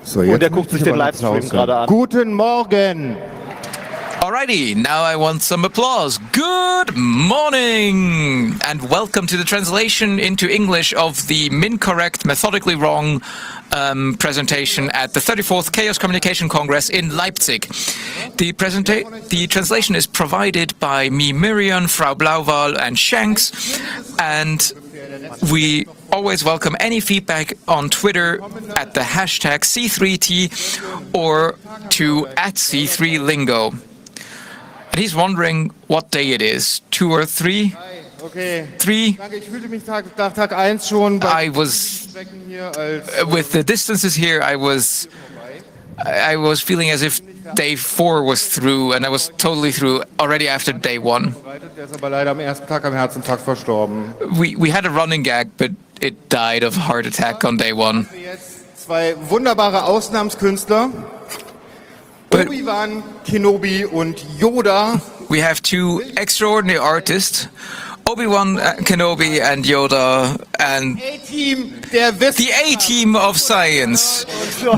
So, und er guckt sich den Livestream gerade an. Guten Morgen! Alrighty, now I want some applause. Good morning and welcome to the translation into English of the inkorrekt, methodically wrong presentation at the 34th Chaos Communication Congress in Leipzig. The translation is provided by me, Miriam, Frau Blauwal and Shanks, and we always welcome any feedback on Twitter at the hashtag C3T or to @C3Lingo. And he's wondering what day it is, 2 or 3? Okay. 3? Ich fühlte mich nach Tag 1 schon I was, with the distances here, I was feeling as if day 4 was through, and I was totally through already after day 1. Der ist aber leider am ersten Tag am Herzinfarkt verstorben. We had a running gag, but it died of a heart attack on day 1. Jetzt zwei wunderbare Ausnahmskünstler. Obi-Wan Kenobi und Yoda. We have 2 extraordinary artists, Obi-Wan Kenobi and Yoda, and the A-Team of Science,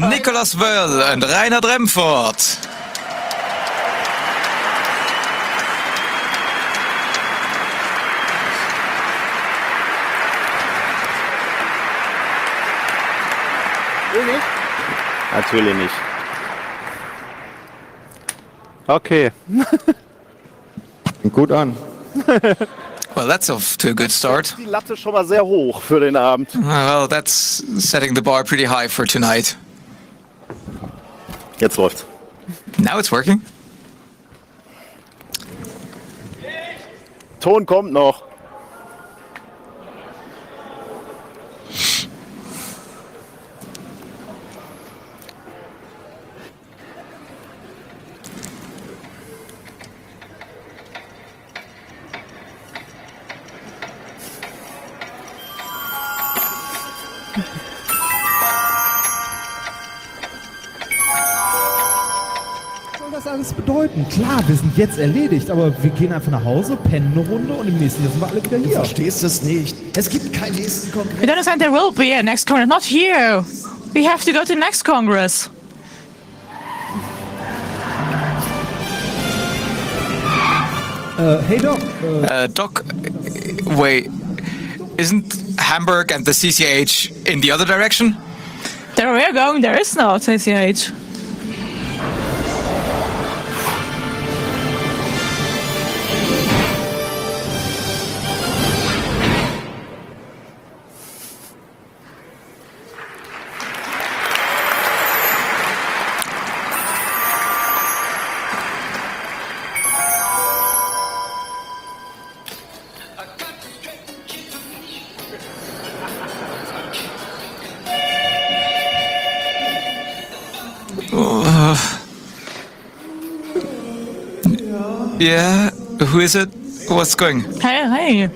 Nicolas Wöll and Reinhard Remford. Natürlich nicht. Okay. Gut an. Well, that's off to a good start. Die Latte schon mal sehr hoch für den Abend. Well, that's setting the bar pretty high for tonight. Jetzt läuft's. Now it's working. Ton kommt noch. Was alles bedeuten? Klar, wir sind jetzt erledigt, aber wir gehen einfach nach Hause, pennen eine Runde und im nächsten Jahr sind wir alle wieder hier. Du verstehst es nicht. Es gibt keinen nächsten Kongress. We don't understand there will be a next congress, not here. We have to go to the next congress. Hey Doc. Doc, wait, isn't Hamburg and the CCH in the other direction? There we are going, there is no CCH. Yeah, who is it? What's going? Hey.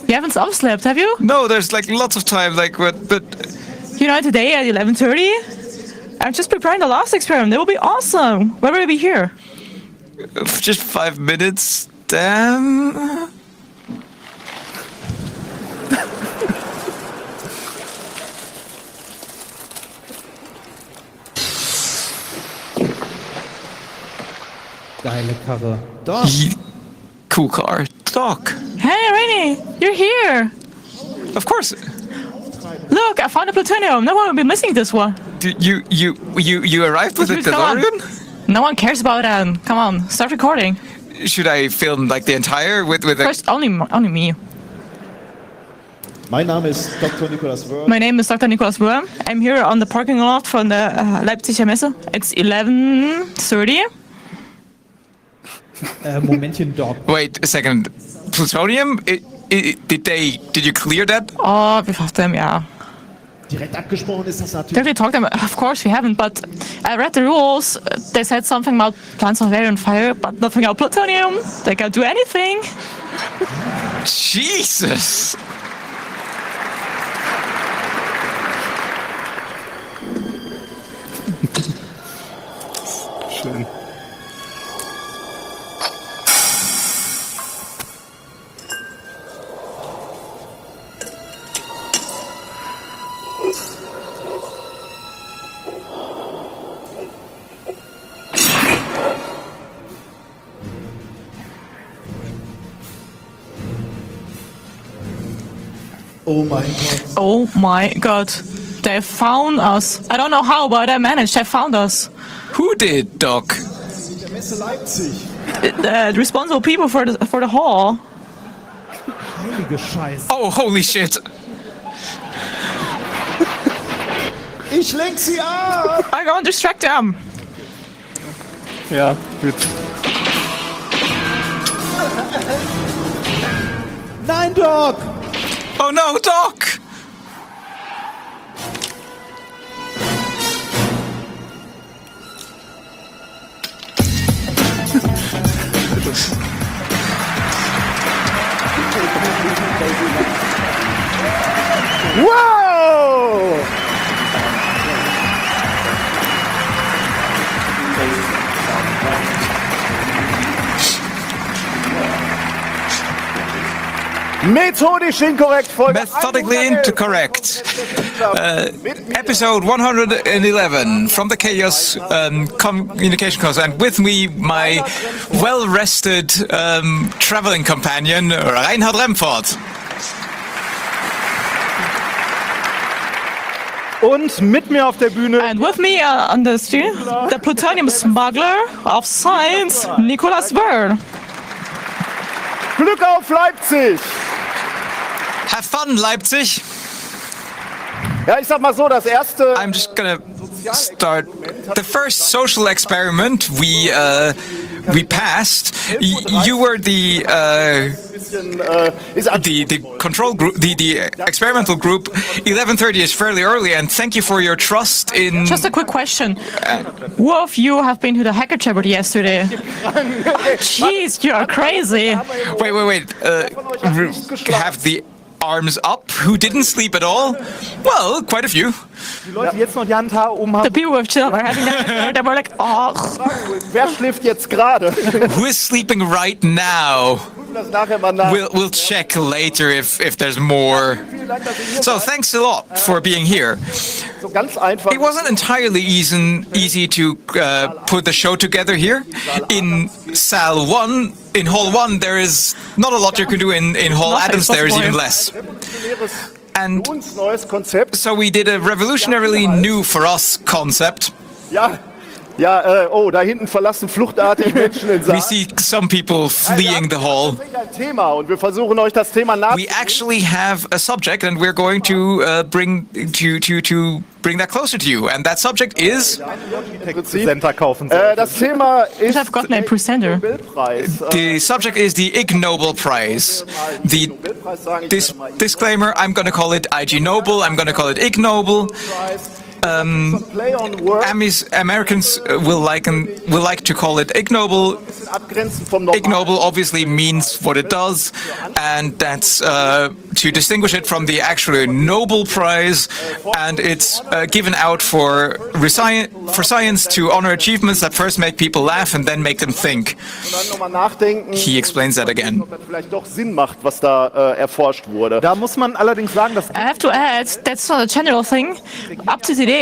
You haven't slept, have you? No, there's like lots of time, like but You know, today at 11:30, I'm just preparing the last experiment. It will be awesome. When will we be here? just 5 minutes. Damn. Geile Karre. Doch. Cool car. Doc. Hey, Rainy, you're here. Of course. Look, I found a plutonium. No one will be missing this one. You arrived with a Come on. DeLorean? No one cares about that. Come on, start recording. Should I film like the entire with a... First, only me. Mein Name ist Dr. Nicolas Wöll. My name is Dr. Nicolas Wöll. I'm here on the parking lot from the Leipziger Messe. It's 11:30. Momentchen, Doc. Wait a second. Plutonium? Did you clear that? Oh, we have them, yeah. Direkt abgesprochen ist das Did natürlich. we talk them? Of course we haven't, but I read the rules. They said something about plants on air and fire, but nothing about plutonium. They can't do anything. Jesus! schlimm. Oh mein Gott. Oh my god. They found us. I don't know how, but they managed. They found us. Who did, Doc? Der Messe Leipzig. The responsible people for the hall. Heilige Scheiße. Oh, holy shit. Ich lenk sie ab. I go and distract them. Ja, bitte. Nein, Doc. Oh no, Doc! Wow! Methodisch inkorrekt, Folge Methodically 111. incorrect. Episode 111 from the Chaos Communication Course, and with me, my well-rested traveling companion, Reinhard Remford. Und mit mir auf der Bühne And with me on the stream, the plutonium smuggler of science, Nicholas Byrne. Glück auf Leipzig! Have fun, Leipzig. Ja, ich sag mal so, das erste I'm just gonna start. The first social experiment we passed. You were the control group, the experimental group. 11:30 is fairly early, and thank you for your trust in. Just a quick question. Who of you have been to the hacker chamber yesterday? Jeez, you are crazy. Wait. Have the arms up? Who didn't sleep at all? Well, quite a few. Die Leute, die jetzt noch die Hand oben The haben, people with children were having that. They were like, oh. wer schläft jetzt gerade? Who is sleeping right now? Das nachher mal nach. We'll check later if there's more. So thanks a lot for being here. So ganz einfach. It wasn't entirely easy to put the show together here. In Saal 1, in Hall 1, there is not a lot you can do. In Hall Nothing Adams, there is possible. even less. And Uns neues Konzept. so we did a revolutionarily new for us concept. Ja, oh, da hinten verlassen fluchtartig Menschen den We Saal. see some people fleeing the hall. Ein Thema und wir versuchen euch das Thema We actually have a subject, and we're going to bring that closer to you. And that subject is Center kaufen. Das Thema ist I've gotten a presenter. Nobelpreis. the subject is the Ig Nobel Prize. The Nobelpreis sagen ich immer mal. disclaimer: I'm going to call it IG Nobel. I'm going to call it Ig Nobel. Play on Words. Americans will like to call it Ig Nobel. Abgrenzen vom Ig Nobel obviously means what it does, and that's to distinguish it from the actual Nobel Prize, and it's given out for science to honor achievements that first make people laugh and then make them think. Dann nochmal nachdenken, He explains that again. ob das vielleicht doch Sinn macht, was da erforscht wurde. Da muss man allerdings sagen, dass I have to add, that's not a general thing. Up to today,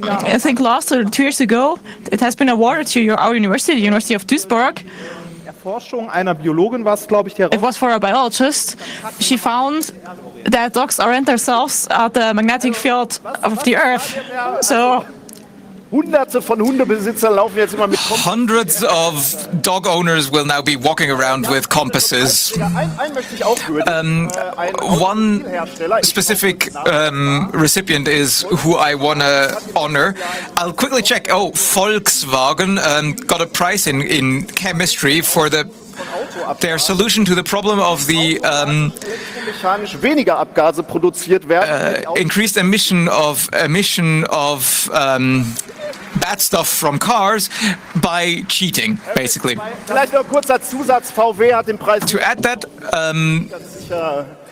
I think last or 2 years ago, it has been awarded to our university, the University of Duisburg. Forschung einer Biologin war es, glaube ich, die It was for a biologist. She found that dogs orient themselves at the magnetic field of the Earth. So Hunderte von Hundebesitzern laufen jetzt immer mit Kompass. Hundreds of dog owners will now be walking around with compasses. Einen möchte ich auch würdigen. One specific recipient is who I want to honor. I'll quickly check. Oh, Volkswagen got a prize in chemistry for their solution to the problem of the mechanisch weniger Abgase produziert werden. increased emission of bad stuff from cars by cheating, basically. Vielleicht noch ein kurzer Zusatz. VW hat den Preis To add that,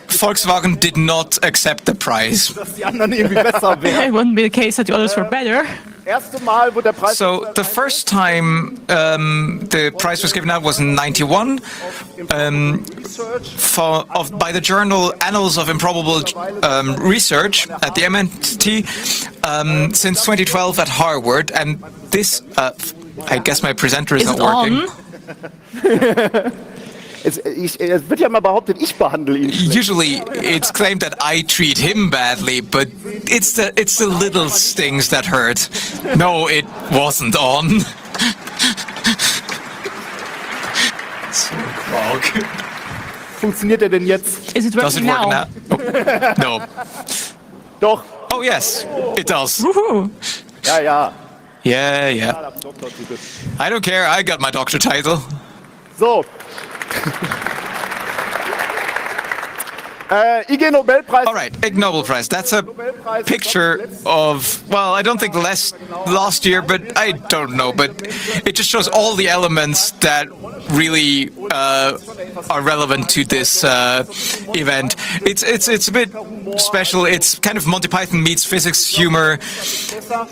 Volkswagen did not accept the prize. dass die anderen irgendwie besser wären. it wouldn't be the case that the others were better. Erste Mal, wo der Preis So the first time the prize was given out was in '91 by the journal Annals of Improbable Research at the MIT since 2012 at Harvard. And this, I guess my presenter is Is not it working. on? Es wird ja mal behauptet, ich behandle ihn schlecht. Usually it's claimed that I treat him badly, but it's the little stings that hurt. No, it wasn't on. So wrong. Funktioniert er denn jetzt? Is it Does it working work now? now? Oh, no. Doch. Oh yes, it does. Woohoo! Ja, ja. Yeah, yeah. Doktortitel. I don't care. I got my doctor title. So. IG Nobelpreis. All right, Ig Nobel Prize. That's a picture of, well, I don't think last year, but I don't know. But it just shows all the elements that really are relevant to this event. It's a bit special. It's kind of Monty Python meets physics humor,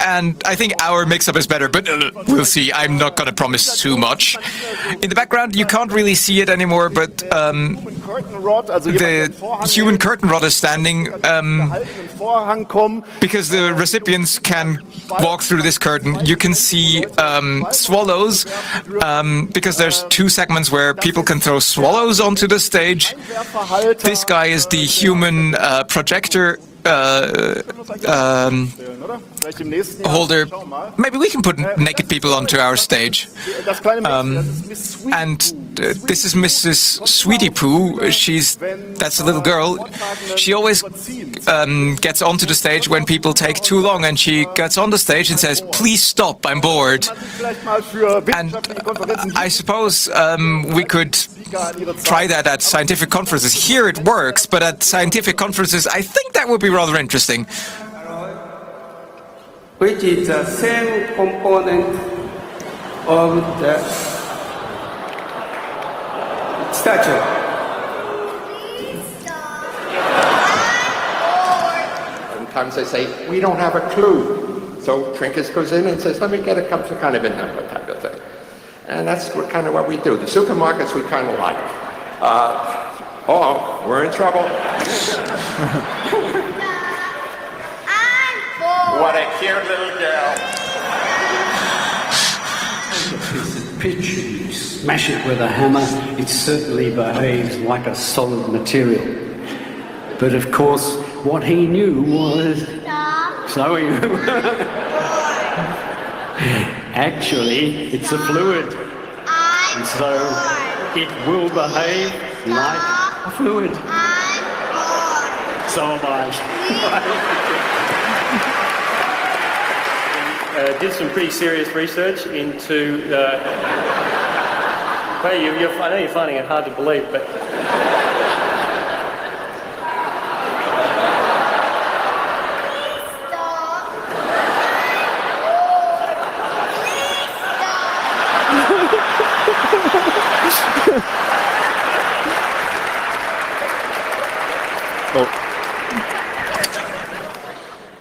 and I think our mix-up is better. But we'll see. I'm not going to promise too much. In the background, you can't really see it anymore, but the human curtain rod is standing because the recipients can walk through this curtain. You can see swallows because there's two segments where people can throw swallows onto the stage. This guy is the human projector holder. Maybe we can put naked people onto our stage. And this is Mrs. Sweetie Poo. That's a little girl. She always gets onto the stage when people take too long, and she gets on the stage and says, "Please stop, I'm bored." And I suppose we could try that at scientific conferences. Here it works, but at scientific conferences, I think that would be rather interesting. Which is the same component of the statue. Sometimes they say, we don't have a clue. So Trinkus goes in and says, let me get a some kind of a number type of thing. And that's kind of what we do. The supermarkets we kind of like. Oh, we're in trouble. What a cute little girl. Pitch, you smash it with a hammer, it certainly behaves like a solid material. But of course, what he knew was... So he... Actually, it's a fluid. And so it will behave like a fluid. So am I. Did some pretty serious research into well, I know you're finding it hard to believe, but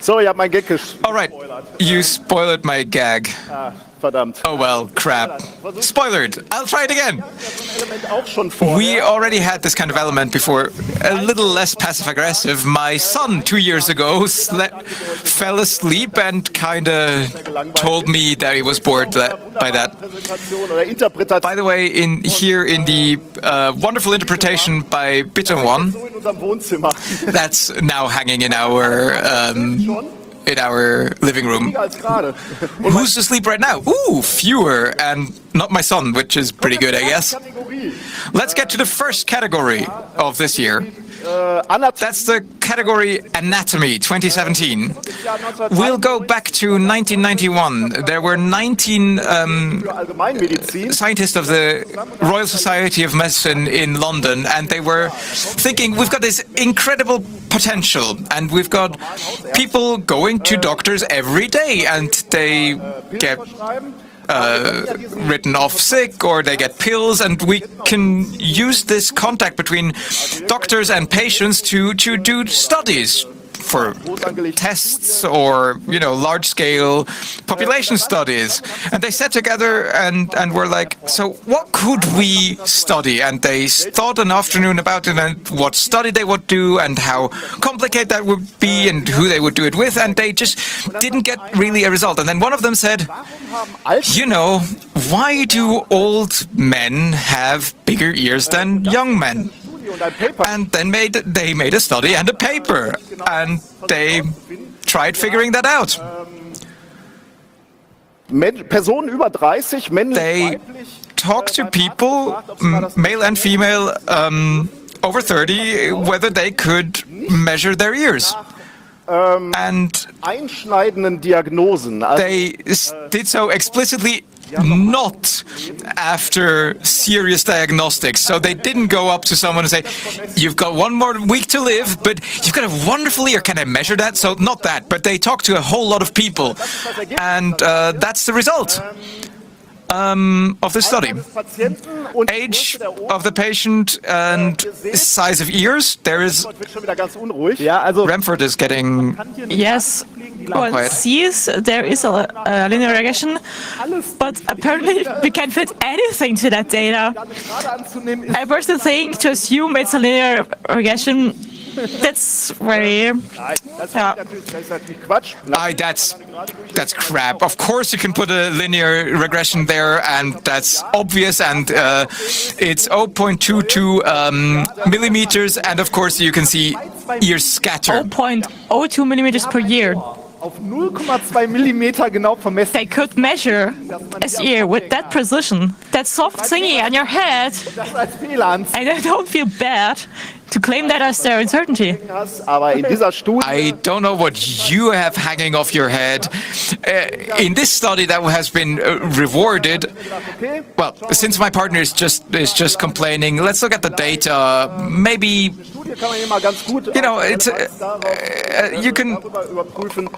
So, ich habe mein Gag All right, you spoiled my gag. verdammt. Oh well, crap. Spoilered. I'll try it again. Auch schon vorher. We already had this kind of element before, a little less passive-aggressive. My son, 2 years ago, fell asleep and kind of told me that he was bored by that. By the way, here in the wonderful interpretation by Bitterwan, that's now hanging in our living room. Who's asleep right now? Ooh, fewer, and not my son, which is pretty good, I guess. Let's get to the first category of this year. That's the category Anatomy 2017. We'll go back to 1991. There were 19 scientists of the Royal Society of Medicine in London, and they were thinking, we've got this incredible potential, and we've got people going to doctors every day, and they get written off sick, or they get pills, and we can use this contact between doctors and patients to do studies. for tests or, large-scale population studies. And they sat together and were like, so what could we study? And they thought an afternoon about it and what study they would do and how complicated that would be and who they would do it with. And they just didn't get really a result. And then one of them said, why do old men have bigger ears than young men? And then they made a study and a paper, and they tried figuring that out. Personen über 30, männlich, They talked to people, male and female, over 30, whether they could measure their ears. And einschneidenden Diagnosen. they did so explicitly not after serious diagnostics. So they didn't go up to someone and say, you've got one more week to live, but you've got a wonderful ear. Can I measure that? So not that, but they talked to a whole lot of people. And that's the result of the study. Age of the patient and size of ears. There is... Remford is getting... Yes, well, it sees there is a linear regression, but apparently we can't fit anything to that data. I personally think to assume it's a linear regression, that's very... That's crap. Of course you can put a linear regression there, and that's obvious, and it's 0.22 millimeters, and of course you can see ears scattered. 0.02 millimeters per year. Auf 0,2 Millimeter genau vermessen. They could measure his ear with that precision. That soft thingy on your head. Das als Fehler And I don't feel bad to claim that as their uncertainty. Aber in dieser Studie I don't know what you have hanging off your head. In this study that has been rewarded, well, since my partner is just complaining, let's look at the data. Maybe, it's you can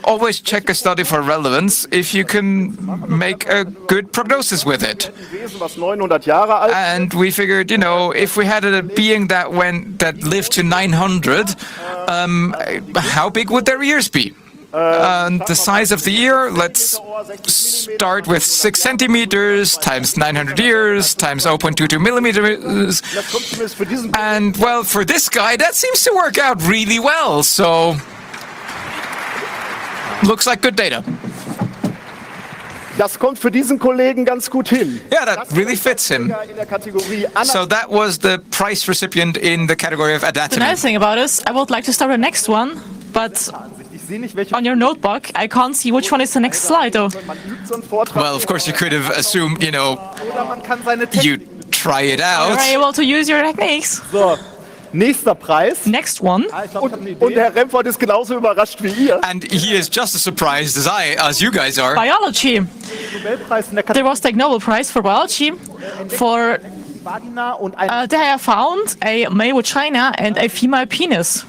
always check a study for relevance if you can make a good prognosis with it. was 900 Jahre alt. And we figured, if we had a being that lived to 900, how big would their ears be? The size of the ear, let's start with 6 centimeters times 900 years times 0.22 millimeters. And, well, for this guy, that seems to work out really well. So, looks like good data. Das kommt für diesen Kollegen ganz gut hin. Yeah, that really fits him. In der Kategorie So that was the prize recipient in the category of The anatomy. nice thing about this, I would like to start the next one, but on your notebook, I can't see which one is the next slide, though. Well, of course, you could have assumed, you try it You're out. able to use your techniques. So, nächster Preis. Next one. Und Herr Remford ist genauso überrascht wie ihr. And he is just as surprised as you guys are. Biology. Nobelpreis in der There was the Nobel Prize for biology for Vagina und ein. they have found a male vagina and a female penis.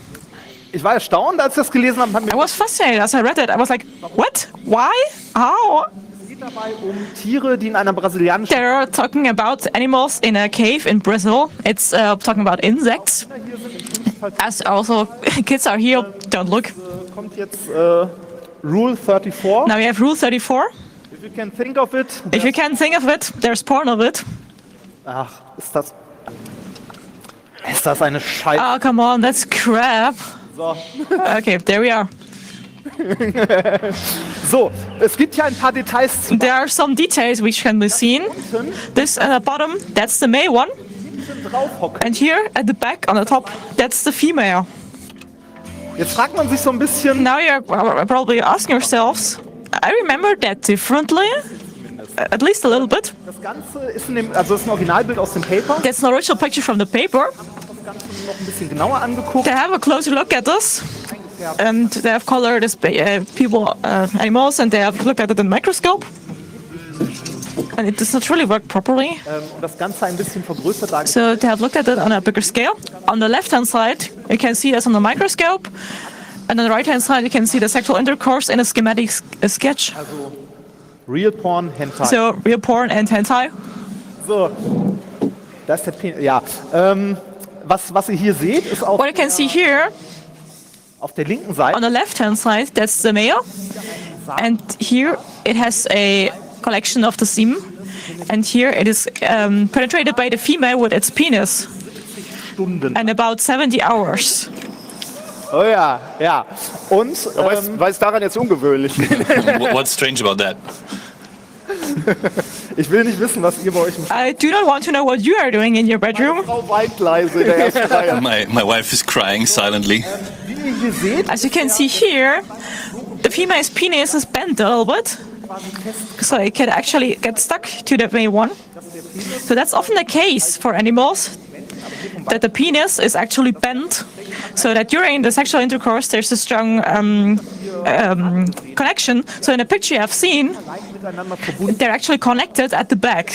Ich war erstaunt, als ich das gelesen habe. I was fascinated as I read it. I was like, what? Why? How? Es geht dabei Tiere, die in einer brasilianischen. They're talking about animals in a cave in Brazil. It's talking about insects. As also kids are here, don't look. Kommt jetzt Rule 34. Now we have Rule 34. If you can think of it. If you can think of it, there's porn of it. Ach, ist das eine Scheiße? Oh, come on, that's crap. So. Okay, there we are. So, es gibt ja ein paar Details zu. There are some details which can be seen. This at the bottom, that's the male one. And here at the back on the top, that's the female. Jetzt fragt man sich so ein bisschen. Now you're probably asking yourselves, I remember that differently. At least a little bit. Das Ganze ist ist ein Originalbild aus dem Paper. That's an original picture from the paper. Das Ganze noch ein bisschen genauer angeguckt. They have a closer look at this. And they have colored this animals, and they have looked at it in the microscope. And it does not really work properly. Und das Ganze ein bisschen vergrößert dargestellt. So they have looked at it on a bigger scale. On the left-hand side, you can see this on the microscope. And on the right-hand side, you can see the sexual intercourse in a schematic sketch. Also Real Porn, Hentai. So real porn and hentai. So, das ist der Penis. Ja, was ihr hier seht, ist auch What you can see here Auf der linken Seite. On the left-hand side, that's the male. And here it has a collection of the semen. And here it is penetrated by the female with its penis. And about 70 hours. Oh ja, ja. Und was ist daran jetzt ungewöhnlich? What's strange about that? Ich will nicht wissen, was ihr bei euch... I do not want to know what you are doing in your bedroom. Frau weint leise in der ersten Reihe. My wife is crying silently. Wie ihr hier seht, As you can see here, the female's penis is bent a little bit. So it can actually get stuck to the male one. So that's often the case for animals, that the penis is actually bent, so that during the sexual intercourse there's a strong connection. So in the picture I've seen, they're actually connected at the back.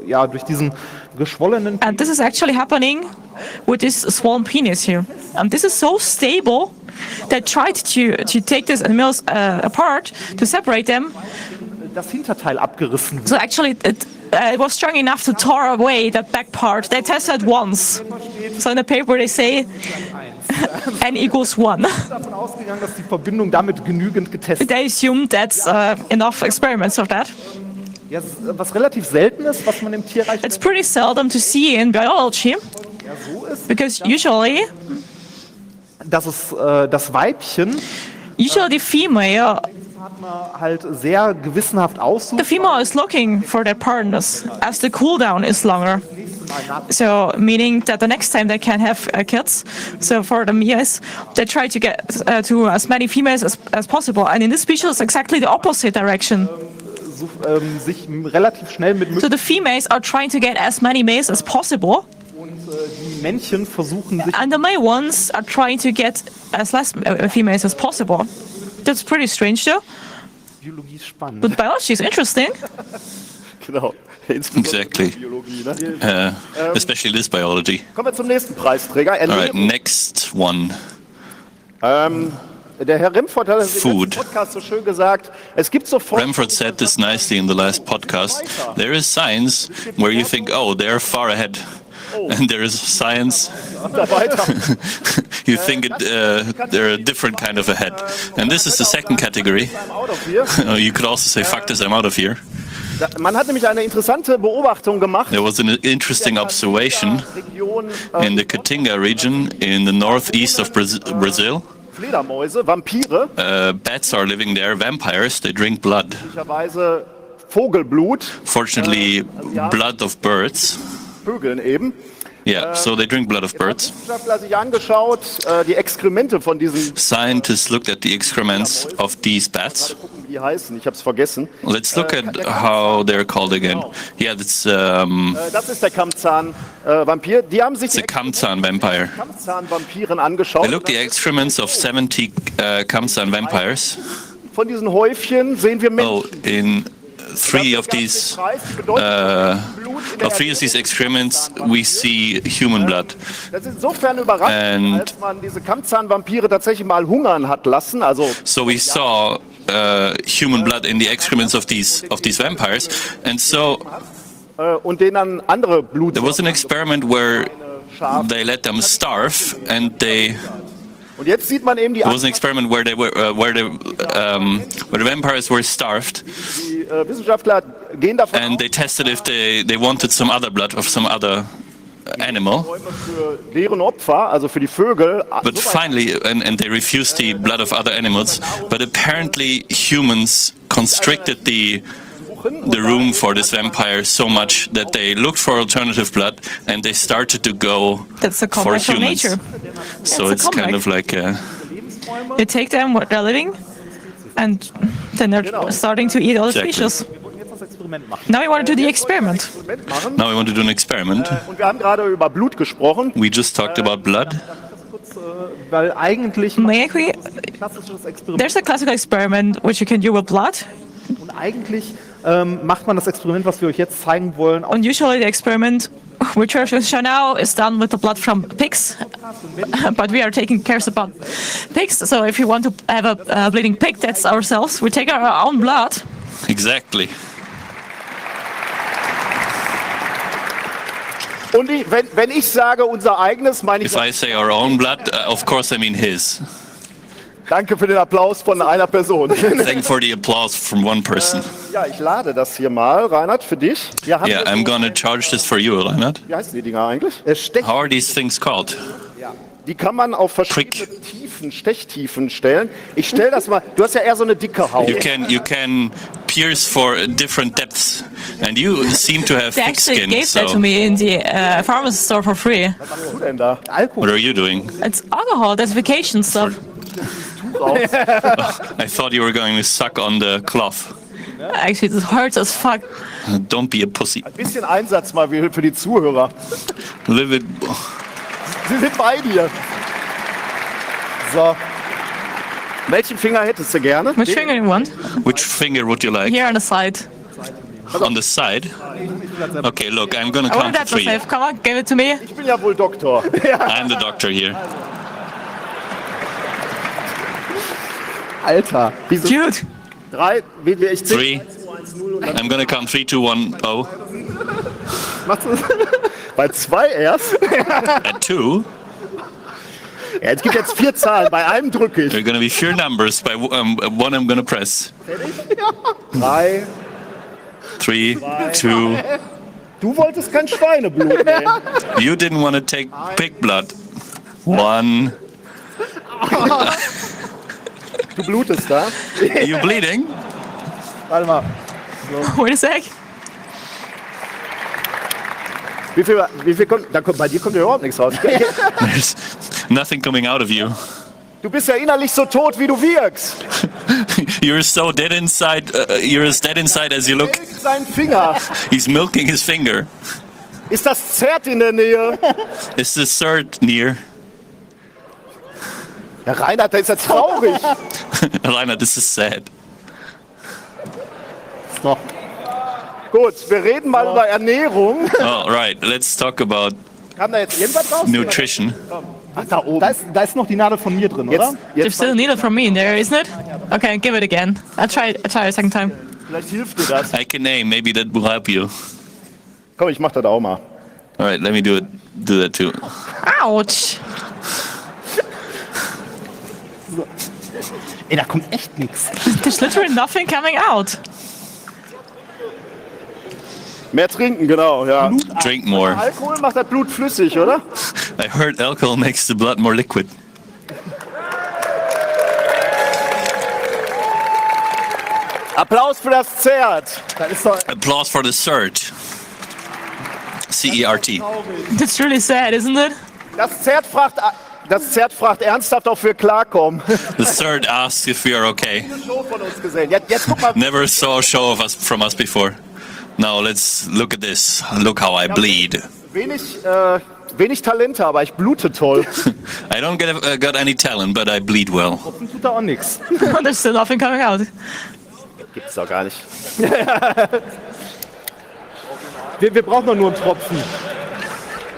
ja, durch diesen geschwollenen... And this is actually happening with this swollen penis here. And this is so stable that tried to take these animals apart, to separate them. Das Hinterteil abgerissen wird. So actually it was strong enough to tear away that back part. They tested once. So in the paper they say n equals 1. Davon ausgegangen, dass die Verbindung damit genügend getestet They assumed that's enough experiments of that. Ja, was relativ selten ist, was man im Tierreich... It's pretty seldom to see in biology, because usually dass es das Weibchen the female, Partner halt sehr gewissenhaft aussucht. the female is looking for their partners as the cooldown is longer. So meaning that the next time they can have kids. So for the males, they try to get to as many females as possible. And in this species, it's exactly the opposite direction. Sich relativ schnell mit So the females are trying to get as many males as possible. die Männchen versuchen sich... And the male ones are trying to get as less females as possible. That's pretty strange though. Biologie ist spannend. But biology is interesting. Genau. Exactly. Biologie, ne? Especially this biology. Kommen wir zum nächsten Preisträger. All right, next one. Der Herr Remford hat es im Food. letzten Podcast so schön gesagt. Es gibt so Remford said this nicely in the last podcast. There is science where you think, oh, they're far ahead. And there is science you think they're a different kind of ahead. And this is the second category. You could also say, fuck this, I'm out of here. Man hat nämlich eine interessante Beobachtung gemacht. There was an interesting observation in the Caatinga region in the northeast of Brazil. Fledermäuse, Vampire. Bats are living there, vampires, they drink blood. Möglicherweise Vogelblut. Fortunately, blood of birds. Vögeln eben. Yeah, so they drink blood of birds. Wissenschaftler sich angeschaut, die Exkremente von diesen... Scientists looked at the excrements of these bats. Wie die heißen, ich habe es vergessen. Let's look at how they're called again. Yeah, that's das ist der Kammzahn-Vampir. Die haben sich the Kamzan vampire. Kammzahn-Vampiren angeschaut. They looked at the excrements of 70 Kamzan vampires. Von diesen Häufchen sehen wir Menschen. Oh, in three of these excrements, we see human blood. Das ist insofern überraschend, als man diese Kammzahnvampire tatsächlich mal hungern hat lassen. Also so we saw human blood in the excrements of these vampires, and so und denen dann andere Blut. there was an experiment where they let them starve, and und jetzt sieht man eben die there was an experiment where the vampires were starved. Die Wissenschaftler gehen davon and they tested if they wanted some other blood of some other animal. Für deren Opfer, also für die Vögel. But finally, and they refused the blood of other animals. But apparently, humans constricted the room for this vampire so much that they looked for alternative blood and they started to go for humans. Nature. So it's kind of like you take them what they're living, and then they're starting to eat all the species. Now we want to do the experiment. Now we want to do an experiment. Und wir haben gerade über Blut gesprochen. We just talked about blood. Weil eigentlich there's a classical experiment which you can do with blood. Und eigentlich macht man das Experiment, was wir euch jetzt zeigen wollen. And usually the experiment which we're going to show now is done with the blood from pigs, but we are taking care about pigs. So if you want to have a bleeding pig, that's ourselves. We take our own blood. Exactly. Und wenn ich sage unser eigenes, meine ich... If I say our own blood, of course I mean his. Danke für den Applaus von einer Person. Thank for the applause from one person. Ja, ich lade das hier mal, Reinhard, für dich. Yeah, I'm gonna charge this for you, Reinhard. Wie heißen die Dinger eigentlich? How are these things called? Die kann man auf verschiedene Stechtiefen stellen. Ich stelle das mal, du hast ja eher so eine dicke Haut. You can pierce for different depths, and you seem to have They thick actually skin. gave that to So, me in the pharmacy store for free. Was machst du denn da? what are you doing? It's alcohol, that's vacation stuff. I thought you were going to suck on the cloth. Actually, this hurts as fuck. Don't be a pussy. Ein bisschen Einsatz mal für die Zuhörer. Live it. Sie sind bei dir. So. Welchen Finger hättest du gerne? Which finger you want? Which finger would you like? Here on the side. On the side? Okay, look, I'm gonna I want count to that three. myself. Come on, give it to me. Ich bin ja wohl Doktor. I'm the doctor here. Alter. Cute. Drei, ich zähle. 3. I'm gonna count 3, 2, 1, 0. Machst du bei 2 erst? At 2, Ja, es gibt jetzt 4 Zahlen, bei einem drücke ich. there are gonna be 4 numbers. By one, I'm gonna press. 3. 3, 2. Du wolltest kein Schweineblut nehmen. You didn't want to take pig blood. 1. Du blutest da. Are you bleeding? Warte mal. Wait a sec. Wie viel kommt, bei dir kommt ja überhaupt nichts raus. There's nothing coming out of you. Du bist ja innerlich so tot, wie du wirkst. You're so dead inside. You're as dead inside as you look. Sein Finger. He's milking his finger. Ist das Zert in der Nähe? Is the third near? Herr Reinhard, der ist ja traurig. Reinhard, this is sad. So. Gut, wir reden mal über Ernährung. All right, let's talk about Kam da jetzt irgendwas raus? nutrition. Ach, da oben. Da ist noch die Nadel von mir drin, oder? There's still a needle from me in there, isn't it? Okay, give it again. I'll try a second time. Vielleicht hilft dir das. I can aim. Maybe that will help you. Komm, ich mach das auch mal. All right, let me do that too. Ouch. Ey, da kommt echt nichts. There's literally nothing coming out. Mehr trinken, genau, ja. Drink more. Alkohol macht das Blut flüssig, oder? I heard alcohol makes the blood more liquid. Applaus für das Zert. Das ist doch Applause for the CERT. C-E-R-T. That's really sad, isn't it? Das Zert fragt ernsthaft, ob wir klarkommen. The CERT asks if we are okay. Show von uns gesehen. Jetzt guck mal. Never saw a show of us from us before. Now let's look at this. Look how I bleed. Wenig Talente, aber ich blute toll. I don't got any talent, but I bleed well. Tut da auch nichts. There's still nothing coming out. Gibt's doch gar nicht. Wir brauchen doch nur einen Tropfen.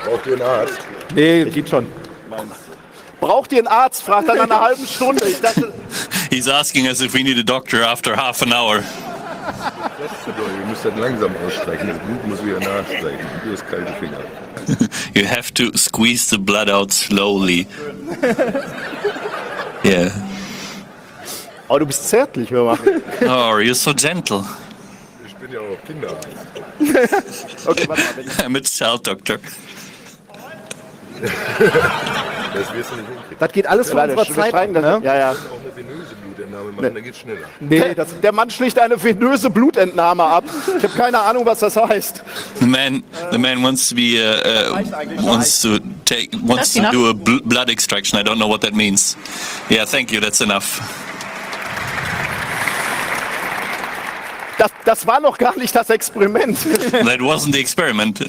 Braucht ihr einen Arzt? Nee, geht schon. Braucht ihr einen Arzt? Fragt er nach einer halben Stunde. Ich dachte, He's asking us if we need a doctor after half an hour. Ihr müsst das langsam ausstreichen. Das Blut muss wieder nachstreichen. Du hast kalte Finger. You have to squeeze the blood out slowly. Yeah. oh, du bist zärtlich, hör mal. Oh, you're so gentle. Ich bin ja auch Kinderarzt. Okay, warte mal. I'm a child doctor. Das wirst du nicht hinkriegen. Das geht alles von unserer Zeit ab, ne? Ja, ja. Auch eine venöse Blutentnahme machen, dann geht's schneller. Nee, Der Mann schlicht eine venöse Blutentnahme ab. Ich habe keine Ahnung, was das heißt. The man wants to be wants to do a blood extraction. I don't know what that means. Yeah, thank you. That's enough. Das war noch gar nicht das Experiment. That wasn't the experiment.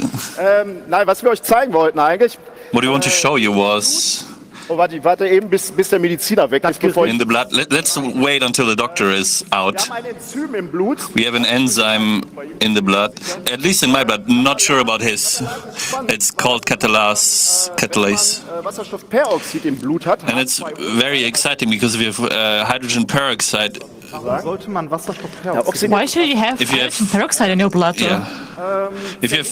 Nein, was wir euch zeigen wollten eigentlich. What we want to show you was Oh, warte eben, bis der Mediziner weg ist. Bevor in the blood. Let's wait until the doctor is out. wir haben ein Enzym im Blut. We have an enzyme in the blood, at least in my blood. Not sure about his. It's called catalase. Wasserstoffperoxid im Blut hat. And it's very exciting because we have hydrogen peroxide Warum sollte man Wasserstoffperoxid? Why should you have If you have- hydrogen peroxide in your blood? Though? Yeah. If you have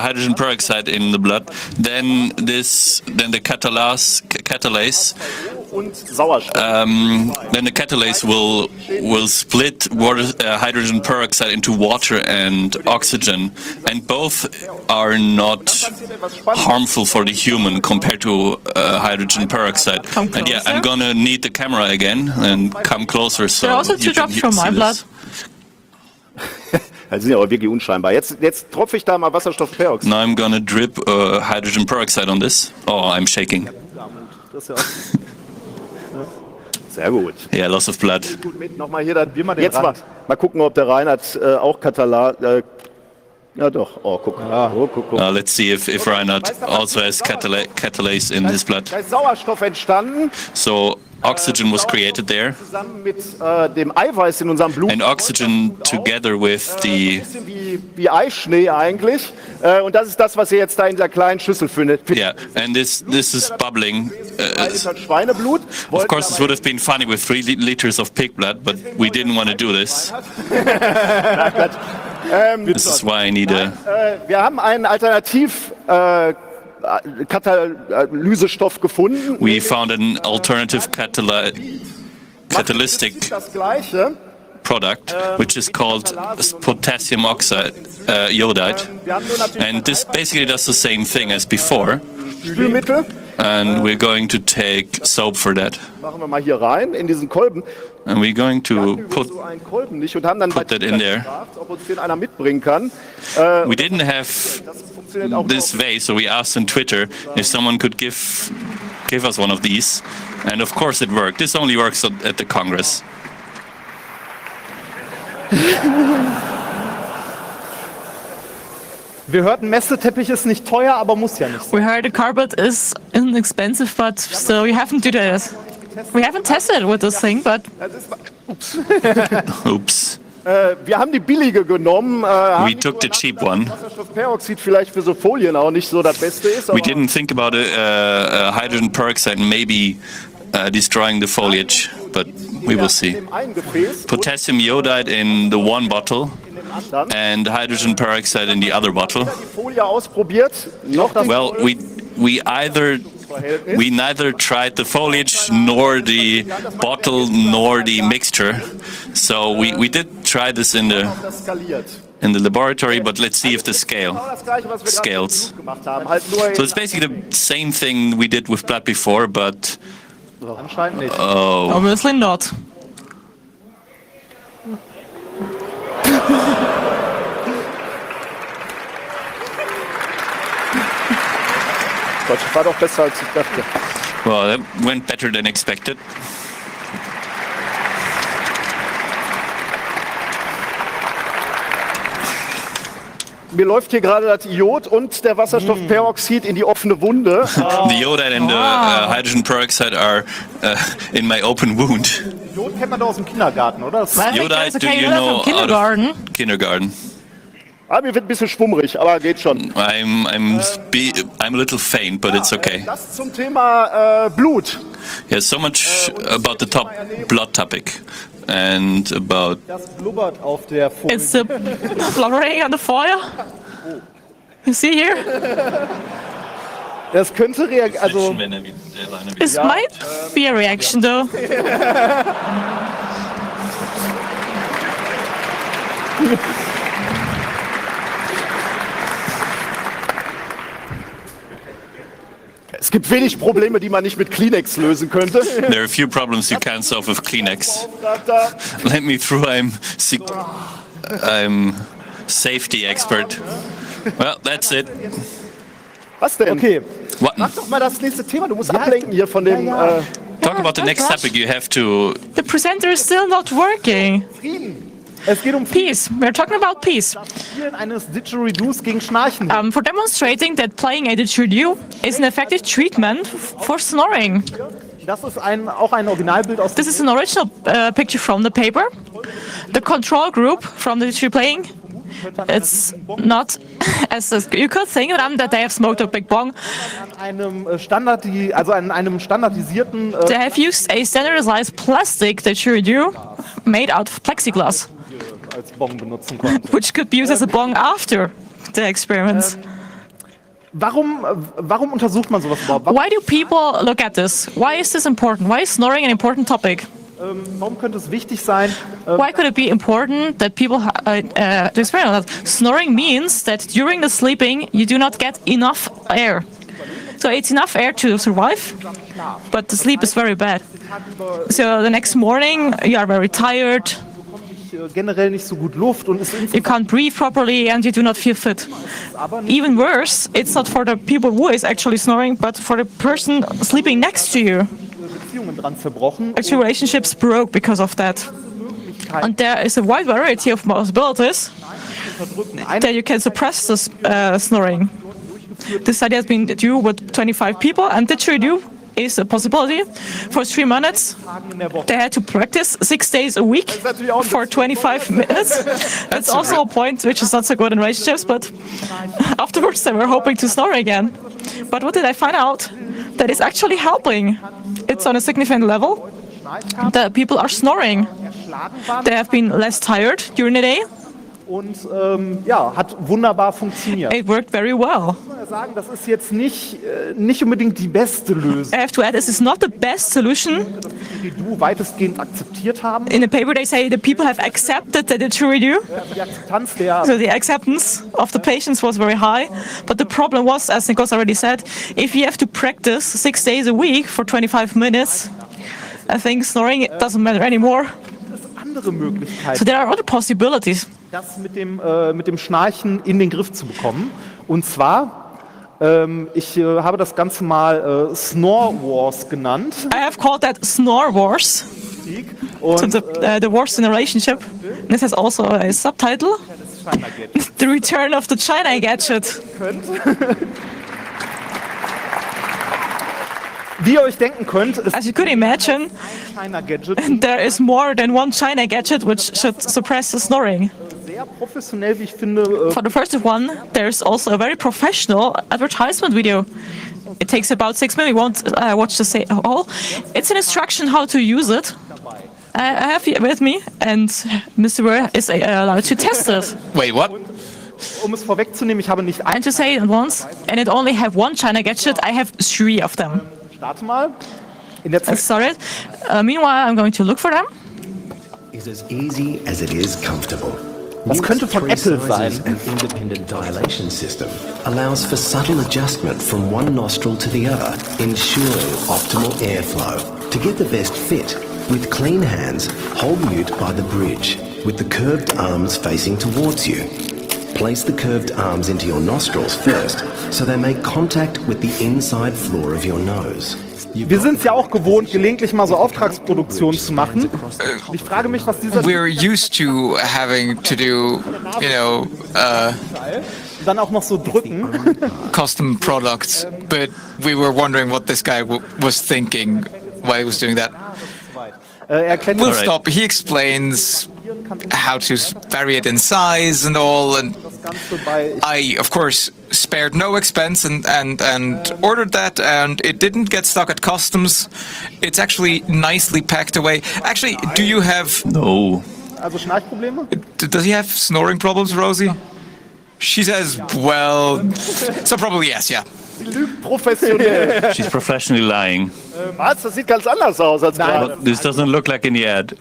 hydrogen peroxide in the blood, then the catalase Und Sauerstoff. then the catalase will split water, hydrogen peroxide into water and oxygen, and both are not harmful for the human compared to hydrogen peroxide. And yeah, I'm gonna need the camera again and come closer so There are also you two can drops from see my blood. this. Das sind ja aber wirklich unscheinbar. Jetzt tropfe ich da mal Wasserstoffperoxid. Now I'm gonna drip hydrogen peroxide on this. Oh, I'm shaking. Das ist ja auch sehr gut. Yeah, loss of blood. Gut mit. Nochmal hier, dann mal den jetzt Rand. mal gucken, ob der Reinhard auch Katalan. Ja doch. Oh, guck. Oh, guck. Let's see if Reinhard also has catalase in his blood. Da ist Sauerstoff entstanden, So oxygen was created there, zusammen mit dem Eiweiß in unserem Blut. and oxygen together with the Ein bisschen wie Eischnee eigentlich. Und das ist das, was ihr jetzt da in der kleinen Schüssel findet. yeah, and this is bubbling. Das ist halt Schweineblut. Of course, this would have been funny with 3 liters of pig blood, but we didn't want to do this. This is why I need a. Wir haben einen Alternativ Katalysestoff gefunden. We found an alternative catalytic Das gleiche. product, which is called potassium oxide iodide, and this basically does the same thing as before. Spülmittel. And we're going to take soap for that, Machen wir mal hier rein in diesen Kolben. and we're going to put. So einen Kolben nicht und haben dann bei put that in there. gefragt, ob uns den einer mitbringen kann. We didn't have Das funktioniert auch this vase, so we asked on Twitter if someone could give us one of these, and of course it worked. This only works at the Congress. Wir hörten, Messeteppich ist nicht teuer, aber muss ja nicht sein. We heard the carpet is inexpensive, but still we haven't do that. We haven't tested with this thing, but Oops. Wir haben die billige genommen. We took the cheap one. Wasserstoffperoxid vielleicht für so Folien auch nicht so das Beste ist. We Aber didn't think about hydrogen peroxide maybe destroying the foliage, but we will see. in einem Gefäß Potassium iodide in the one bottle dann and hydrogen peroxide in the other bottle. die Folie ausprobiert. Noch das Well, we neither tried the foliage nor the bottle nor the mixture. So we did try this in the skaliert. laboratory, but let's see if the Das Gleiche, was wir gerade scales. gemacht haben. Halt nur So it's basically the same thing we did with blood before, but Anscheinend nicht. obviously not. das war doch besser als ich dachte. well, that went better than expected. Mir läuft hier gerade das Iod und der Wasserstoffperoxid in die offene Wunde. The iodide and the hydrogen peroxide are in my open wound. Iod kennt man doch aus dem Kindergarten, oder? Das I think Iodide, that's do okay. you That's know from out kindergarten. of kindergarten? Mir wird ein bisschen schwummrig, aber geht schon. I'm a little faint, but it's okay. Das zum Thema Blut. Yeah, so much about the blood topic and about. Das blubbert auf der Folie. It's the blubbering on the foil. You see here? Das könnte also This might be a reaction though. Es gibt wenig Probleme, die man nicht mit Kleenex lösen könnte. There are a few problems you can't solve with Kleenex. Let me through. I'm safety expert. Well, that's it. Was denn? Okay. What? Mach doch mal das nächste Thema. Du musst ablenken hier von dem. Talk about the next topic. You have to. The presenter is still not working. Es geht um Peace. We're talking about peace. Spielen eines Didgeridoos gegen Schnarchen. For demonstrating that playing a didgeridoo is an effective treatment for snoring. Das ist auch ein Originalbild aus This is an original picture from the paper. The control group from the didgeridoo playing It's not as you could think that they have smoked a big bong. An einem standardisierten They have used a standardized plastic didgeridoo made out of plexiglass, als Bong benutzen konnte. which could be used as a bong after the experiments. Warum untersucht man sowas überhaupt? Why do people look at this? Why is this important? Why is snoring an important topic? Warum könnte es wichtig sein? Why could it be important that people to experiment that? Snoring means that during the sleeping you do not get enough air. So it's enough air to survive, but the sleep is very bad. So the next morning you are very tired. Generell nicht so gut Luft und You can't breathe properly and you do not feel fit. Even worse, it's not for the people who is actually snoring, but for the person sleeping next to you. Beziehungen dran zerbrochen. Actually, relationships broke because of that. And there is a wide variety of possibilities that you can suppress this snoring. This study has been done with 25 people, and didgeridoo is a possibility. For 3 minutes, they had to practice 6 days a week for 25 minutes. That's also a point which is not so good in relationships, but afterwards they were hoping to snore again. But what did I find out? That is actually helping. It's on a significant level. The people are snoring. They have been less tired during the day. Und hat wunderbar funktioniert. It worked very well. Ich muss sagen, das ist jetzt nicht unbedingt die beste Lösung. I have to add, this is not the best solution. Das Didgeridoo weitestgehend akzeptiert haben. In the paper they say the people have accepted the didgeridoo. Die Akzeptanz der So the acceptance of the patients was very high. But the problem was, as Nikos already said, if you have to practice 6 days a week for 25 minutes, I think snoring doesn't matter anymore. andere Möglichkeiten. So there are other possibilities. Das mit dem Schnarchen in den Griff zu bekommen. Und zwar, ich habe das Ganze mal Snore Wars genannt. I have called that Snore Wars. Und, so the wars in a relationship. This has also a subtitle. The Return of the China Gadget. Wie ihr euch denken könnt, ist as you could imagine, China Gadget there is more than one China gadget which should suppress the snoring. sehr professionell, wie ich finde. For the first one, there's also a very professional advertisement video. It takes about 6 minutes. We won't watch the whole. It's an instruction how to use it. I have it with me, and Mr. Ware is allowed to test it. Wait, what? Um es vorwegzunehmen, ich habe nicht And to say it once, and it only have one China gadget. I have 3 of them. Starte mal. In der Zeit. Sorry. Meanwhile, I'm going to look for them. Is as easy as it is comfortable. Das könnte von Apple sein. An independent dilation system allows for subtle adjustment from one nostril to the other, ensuring optimal airflow. To get the best fit, with clean hands, hold mute by the bridge, with the curved arms facing towards you. Place the curved arms into your nostrils first, so they make contact with the inside floor of your nose. Wir sind es ja auch gewohnt, gelegentlich mal so Auftragsproduktionen zu machen. Ich frage mich, was dieser... We're used to having to do, you know, dann auch noch so drücken. custom products, but we were wondering what this guy was thinking while he was doing that. We'll stop. He explains how to vary it in size and all, and I, of course, spared no expense and ordered that, and it didn't get stuck at customs. It's actually nicely packed away. Actually, do you have... No. Also Schnarchprobleme? Does he have snoring problems, Rosie? She says, well, so probably yes, yeah. Sie lügt professionell. She's professionally lying. Was? Das sieht ganz anders aus als gerade. But this doesn't look like in the ad.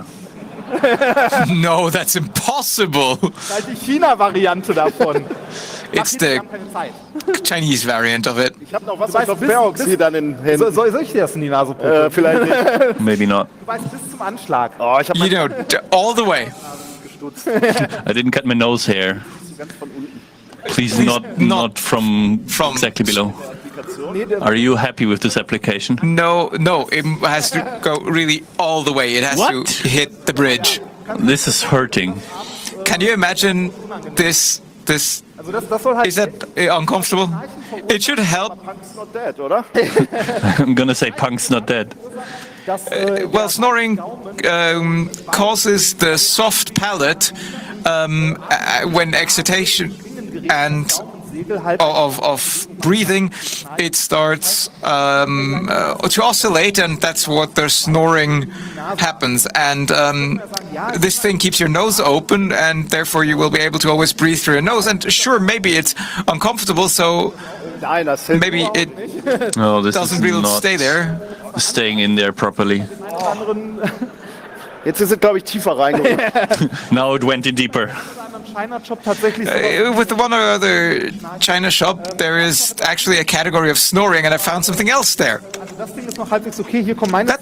No, that's impossible. Das ist die China-Variante davon. It's the Chinese variant of it. Ich habe noch was auf Peroxid an den Händen. Soll ich dir das in die Nase pumpen? Vielleicht nicht. Maybe not. Du weißt, bis zum Anschlag. Oh, ich habe You know, all the way. I didn't cut my nose hair. Please not from exactly below. Are you happy with this application? No, it has to go really all the way. It has to hit the bridge. This is hurting. Can you imagine this? Is that uncomfortable? It should help. Punk's not dead, oder? I'm gonna say punk's not dead. Well, snoring causes the soft palate when excitation and of breathing, it starts to oscillate, and that's what the snoring happens. And this thing keeps your nose open, and therefore you will be able to always breathe through your nose. And sure, maybe it's uncomfortable, so maybe it doesn't really stay there. Staying in there properly. Jetzt ist es, glaube ich, tiefer reingerutscht. Now it went in deeper. With one or other China shop, there is actually a category of snoring, and I found something else there. That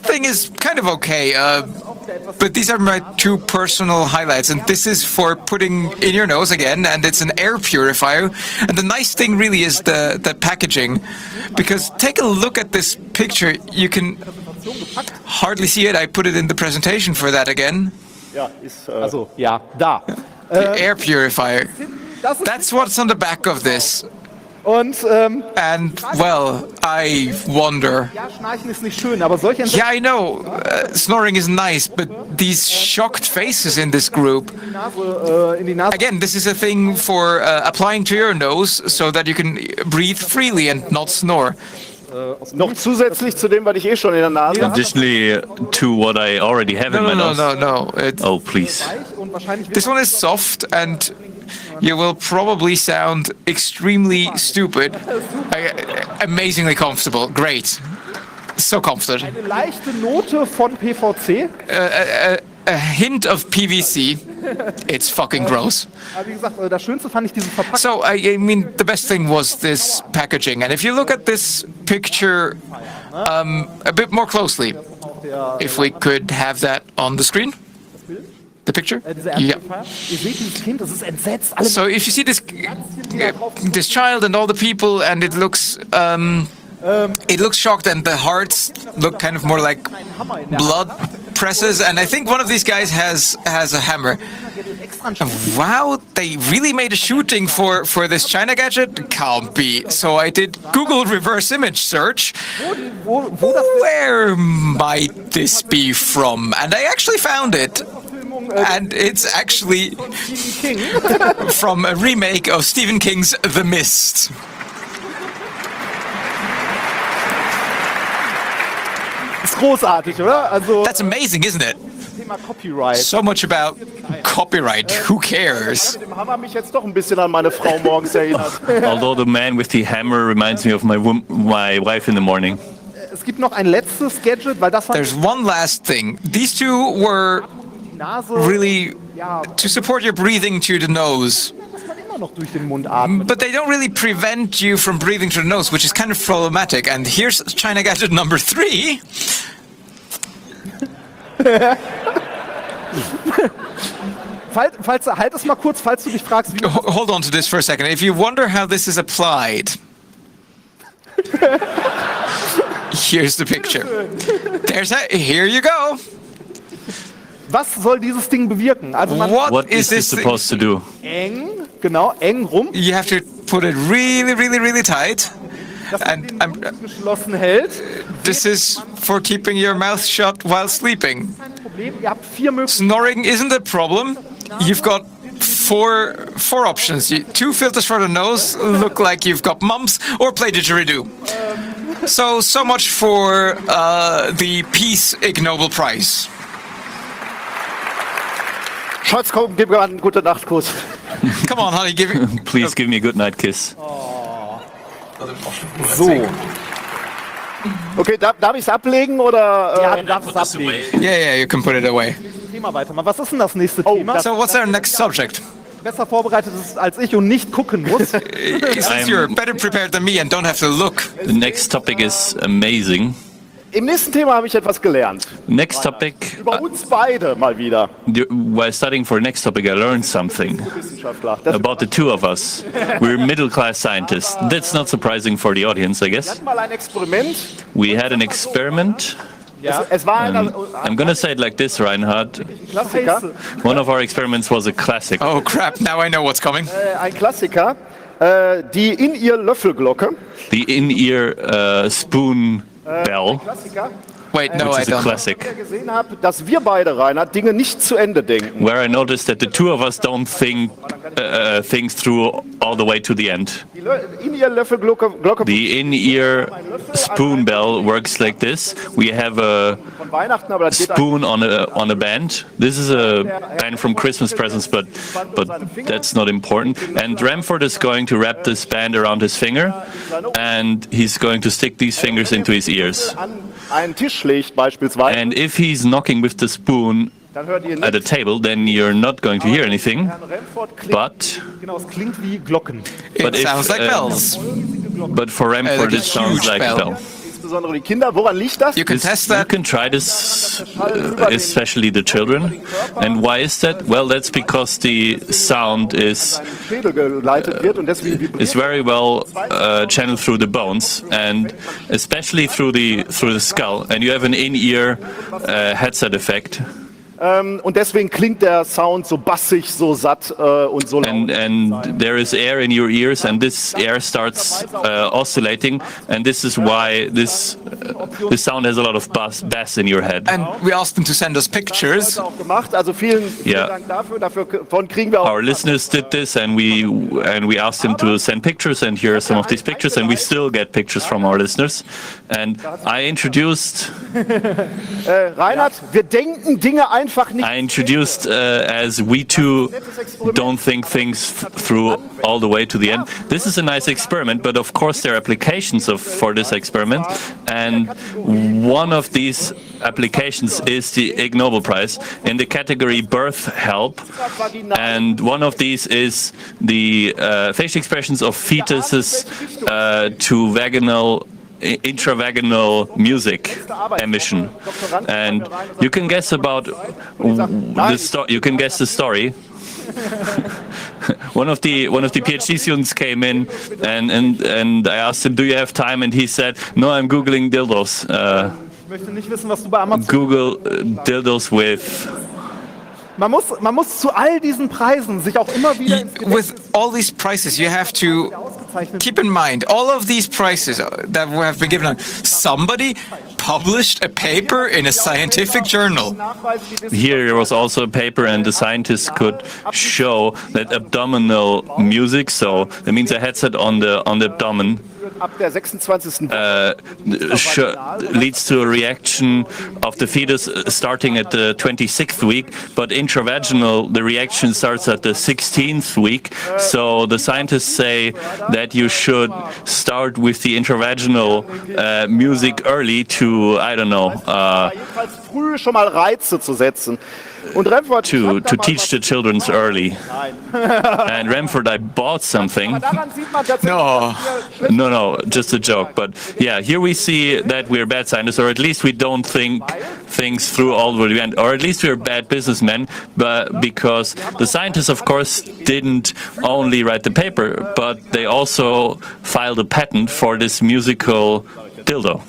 thing is kind of okay, but these are my two personal highlights, and this is for putting in your nose again, and it's an air purifier. And the nice thing really is the packaging, because take a look at this picture. You can hardly see it. I put it in the presentation for that again. Ja, ist, also, ja, da. The air purifier. That's what's on the back of this. Und, and, well, I wonder. Ja, Schnarchen ist nicht schön, aber solche Yeah, I know. Snoring is nice, but these shocked faces in this group. Again, this is a thing for applying to your nose so that you can breathe freely and not snore. Noch zusätzlich zu dem, was ich schon in der Nase habe. Additionally to what I already have in my nose. No. Oh, please. This one is soft, and you will probably sound extremely stupid. Amazingly comfortable. Great. So confident. Eine leichte Note von PVC. A hint of PVC. It's fucking gross. Wie gesagt, das Schönste fand ich diese Verpackung. So, I mean, the best thing was this packaging. And if you look at this picture a bit more closely, if we could have that on the screen. The picture? Yeah. So if you see this child and all the people, and it looks shocked, and the hearts look kind of more like blood presses, and I think one of these guys has a hammer. Wow, they really made a shooting for this China gadget? Can't be. So I did Google reverse image search. Where might this be from? And I actually found it. And it's actually from a remake of Stephen King's The Mist. Ist großartig, oder? Also, that's amazing, isn't it? Thema Copyright. So much about copyright. Who cares? Mit dem Hammer mich jetzt doch ein bisschen an meine Frau morgens erinnert. Although the man with the hammer reminds me of my wife in the morning. Es gibt noch ein letztes Gadget, weil das war. There's one last thing. These two were really to support your breathing to the nose. But they don't really prevent you from breathing through the nose, which is kind of problematic. And here's China gadget number 3. Halt es mal kurz, falls du dich fragst, wie. Hold on to this for a second. If you wonder how this is applied, here's the picture. Here you go. Was soll dieses Ding bewirken? Also what is this supposed to do? Eng, genau, eng rum. You have to put it really, really, really tight. And geschlossen hält. This is for keeping your mouth shut while sleeping. Ihr habt 4 Möglichkeiten. Snoring isn't a problem. You've got four options. 2 filters for the nose, look like you've got mumps, or play didgeridoo. So much for the Peace Ig Nobel Prize. Schatz, komm, gib mir einen guten Nachtkuss. Come on, honey, Please give me a good night kiss. So. Okay, darf ich es ablegen oder? Ja, du darfst es ablegen. Yeah, you can put it away. Thema weitermachen. Was ist denn das nächste Thema? So what's our next subject? Besser vorbereitet ist als ich und nicht gucken muss. Since you're better prepared than me and don't have to look. The next topic is amazing. Im nächsten Thema habe ich etwas gelernt. Next topic. Über uns beide mal wieder. While studying for next topic, I learned something about the two of us. We're middle-class scientists. That's not surprising for the audience, I guess. Wir hatten mal ein Experiment. We had an experiment. Es war I'm gonna say it like this, Reinhard. Klassiker. One of our experiments was a classic. Oh crap! Now I know what's coming. Ein Klassiker. Die In-Ear-Löffelglocke. The in-ear spoon bell. Wait, no, which I is a don't. classic. gesehen habe, dass wir beide, Reinhard, Dinge nicht zu Ende denken. Where I noticed that the two of us don't think things through all the way to the end. Die In-Ear-Löffelglocke The in-ear spoon bell works like this. We have a von Weihnachten, aber das geht spoon on a band. This is a band from Christmas presents, but that's not important. And Ramford is going to wrap this band around his finger, and he's going to stick these fingers into his ears. an einen Tisch legt beispielsweise, And if he's knocking with the spoon dann hört ihr at a nichts. table, then you're not going to hear anything. Herrn Remford klingt, But Genau, es klingt wie Glocken. It if, sounds like bells. but for Ramford, Like a it sounds huge like a bell. bell. insbesondere die Kinder. Woran liegt das? You can test You that. can try this, especially the children. And why is that? Well, that's because the sound is Schädel geleitet wird und deswegen is very well channeled through the bones, and especially through the skull. And you have an in-ear headset effect. und deswegen klingt der Sound so bassig, so satt und so laut. And there is air in your ears, and this air starts oscillating, and this is why this sound has a lot of bass in your head. And we asked them to send us pictures. Auch gemacht. Also vielen Yeah. Dank dafür. Davon kriegen wir auch. Our listeners did this, and we asked them to send pictures, and here are some of these pictures, and we still get pictures from our listeners. And I introduced Reinhard, wir denken Dinge einfach nicht. as we too don't think things through all the way to the end. This is a nice experiment, but of course there are applications for this experiment, and one of these applications is the Ig Nobel Prize in the category birth help, and one of these is the facial expressions of fetuses to intravaginal music emission, and you can guess about you can guess the story. One of the PhD students came in, and I asked him, "Do you have time?" And he said, "No, I'm googling dildos. Ich möchte nicht wissen, was du bei Amazon... Google dildos with." Man muss zu all diesen Preisen sich auch immer wieder ins With all these prices, you have to keep in mind all of these prices that have been given. Somebody published a paper in a scientific journal. Here there was also a paper, and the scientists could show that abdominal music, so that means a headset on the abdomen, Ab der 26. leads to a reaction of the fetus starting at the 26th week, but intravaginal, the reaction starts at the 16th week. So the scientists say that you should start with the intravaginal music early to, I don't know, jedenfalls früh schon mal Reize zu setzen. Und Remford to teach the children early. And Remford, I bought something. daran sieht man tatsächlich, No, just a joke. But yeah, here we see that we're bad scientists, or at least we don't think things through all the way to the end, or at least we're bad businessmen, but because the scientists, of course, didn't only write the paper, but they also filed a patent for this musical dildo.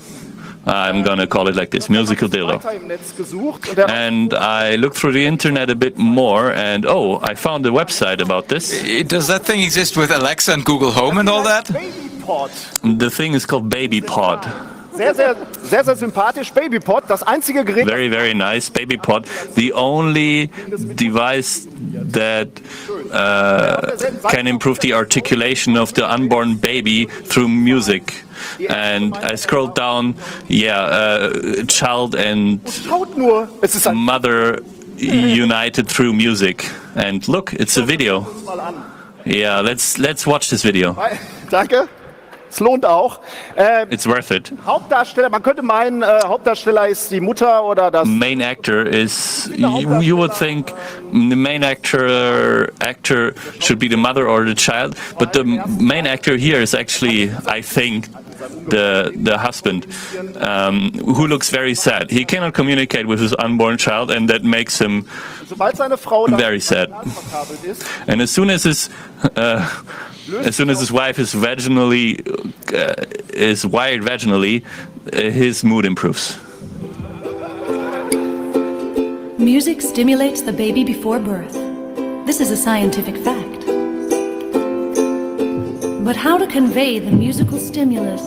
I'm gonna call it like this, musical dildo. im Netz gesucht und der And I looked through the internet a bit more, and I found a website about this. Does that thing exist with Alexa and Google Home and all that? BabyPod. The thing is called BabyPod. Sehr sympathisch. BabyPod, das einzige Gerät. Very, very nice. BabyPod, the only device that can improve the articulation of the unborn baby through music. And I scrolled down, child and Schaut nur, es ist ein mother united through music. And look, it's a video. mal an. Yeah, let's watch this video. Danke. Es lohnt auch. It's worth it. Hauptdarsteller, man könnte meinen, Hauptdarsteller ist die Mutter oder das. Main actor is you would think the main actor should be the mother or the child, but the main actor here is actually, I think, the husband, who looks very sad. He cannot communicate with his unborn child, and that makes him Sobald seine Frau very sad. verkabelt ist, And as soon as his wife is is wired vaginally, his mood improves. Music stimulates the baby before birth. This is a scientific fact. But how to convey the musical stimulus